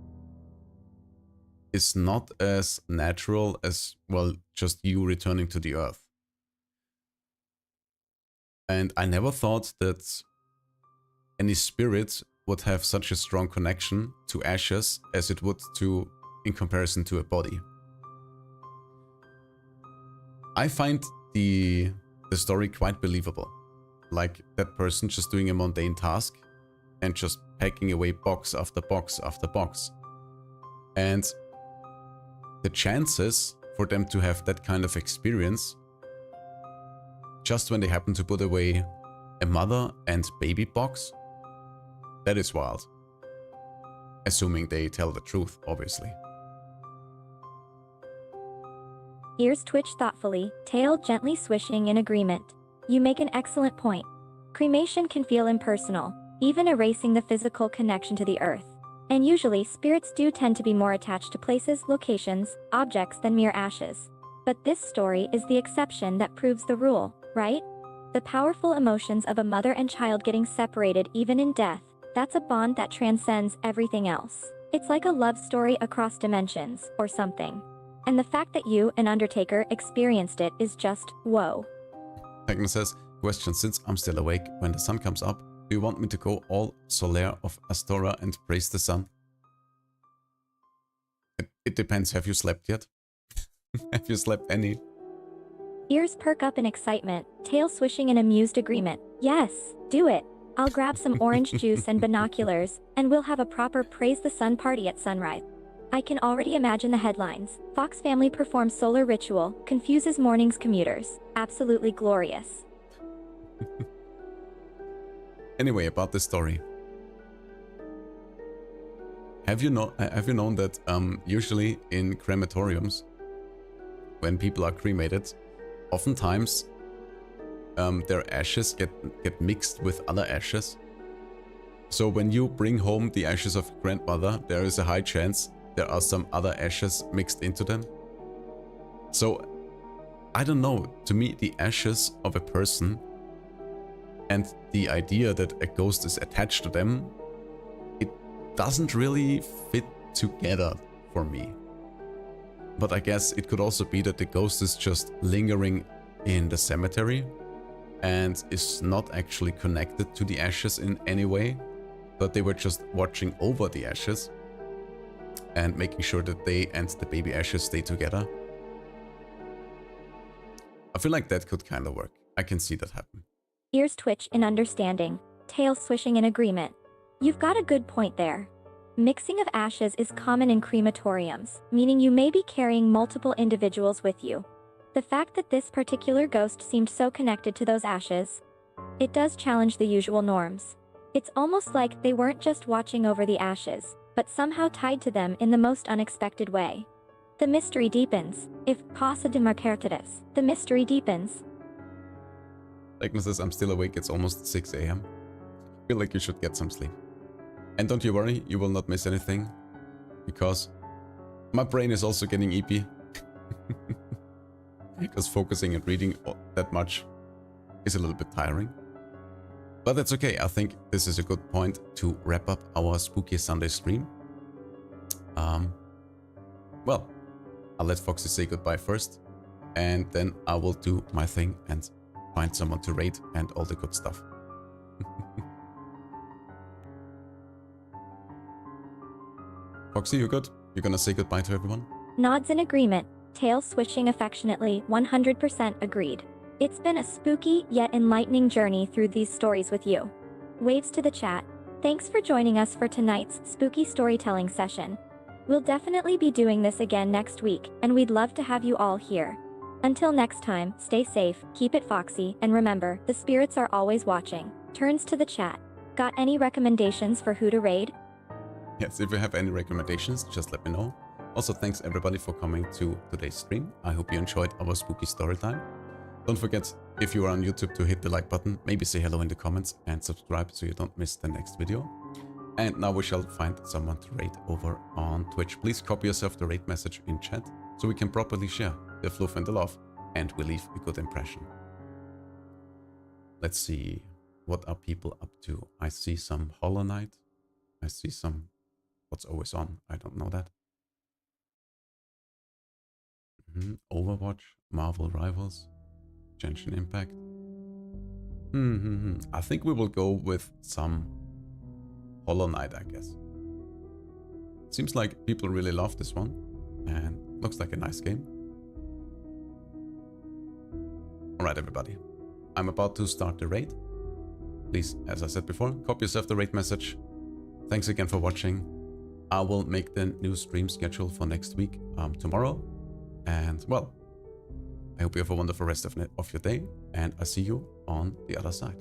is not as natural as, well, just you returning to the earth. And I never thought that any spirit would have such a strong connection to ashes as it would to in comparison to a body. I find the story quite believable. Like that person just doing a mundane task and just packing away box after box after box. And the chances for them to have that kind of experience just when they happen to put away a mother and baby box, that is wild. Assuming they tell the truth, obviously. Ears twitch thoughtfully, tail gently swishing in agreement. You make an excellent point. Cremation can feel impersonal, even erasing the physical connection to the earth. And usually, spirits do tend to be more attached to places, locations, objects than mere ashes. But this story is the exception that proves the rule, right? The powerful emotions of a mother and child getting separated even in death, that's a bond that transcends everything else. It's like a love story across dimensions, or something. And the fact that you, an undertaker, experienced it is just, whoa. Agnes says, question, since I'm still awake, when the sun comes up, do you want me to go all Solaire of Astora and praise the sun? It depends, have you slept yet? Have you slept any? Ears perk up in excitement, tail swishing in amused agreement. Yes, do it. I'll grab some orange juice and binoculars, and we'll have a proper praise the sun party at sunrise. I can already imagine the headlines. Fox family performs solar ritual, confuses morning's commuters. Absolutely glorious. Anyway, about this story. Have you known that usually in crematoriums, when people are cremated, oftentimes their ashes get mixed with other ashes? So when you bring home the ashes of your grandmother, there is a high chance there are some other ashes mixed into them. So, I don't know, to me the ashes of a person and the idea that a ghost is attached to them, it doesn't really fit together for me. But I guess it could also be that the ghost is just lingering in the cemetery and is not actually connected to the ashes in any way, but they were just watching over the ashes and making sure that they and the baby ashes stay together. I feel like that could kind of work. I can see that happen. Ears twitch in understanding, tail swishing in agreement. You've got a good point there. Mixing of ashes is common in crematoriums, meaning you may be carrying multiple individuals with you. The fact that this particular ghost seemed so connected to those ashes, it does challenge the usual norms. It's almost like they weren't just watching over the ashes, but somehow tied to them in the most unexpected way. The mystery deepens. If Casa de Marquertes, the mystery deepens. Like says, I'm still awake, it's almost 6 a.m. Feel like you should get some sleep. And don't you worry, you will not miss anything, because my brain is also getting EP. Because focusing and reading that much is a little bit tiring. But that's okay, I think this is a good point to wrap up our Spooky Sunday stream. Well, I'll let Foxy say goodbye first, and then I will do my thing and find someone to raid and all the good stuff. Foxy, you good? You're gonna say goodbye to everyone? Nods in agreement, tail swishing affectionately, 100% agreed. It's been a spooky yet enlightening journey through these stories with you. Waves to the chat. Thanks for joining us for tonight's spooky storytelling session. We'll definitely be doing this again next week, and we'd love to have you all here. Until next time, stay safe, keep it foxy, and remember, the spirits are always watching. Turns to the chat. Got any recommendations for who to raid? Yes, if you have any recommendations, just let me know. Also, thanks everybody for coming to today's stream. I hope you enjoyed our spooky story time. Don't forget, if you are on YouTube, to hit the like button, maybe say hello in the comments, and subscribe so you don't miss the next video. And now we shall find someone to raid over on Twitch. Please copy yourself the raid message in chat so we can properly share the fluff and the love, and we leave a good impression. Let's see, what are people up to? I see some Hollow Knight. I see some what's always on. I don't know that. Overwatch, Marvel Rivals, Genshin Impact. I think we will go with some Hollow Knight, I guess. Seems like people really love this one, and looks like a nice game. Alright everybody, I'm about to start the raid. Please, as I said before, copy yourself the raid message. Thanks again for watching. I will make the new stream schedule for next week tomorrow. And well, I hope you have a wonderful rest of your day, and I'll see you on the other side.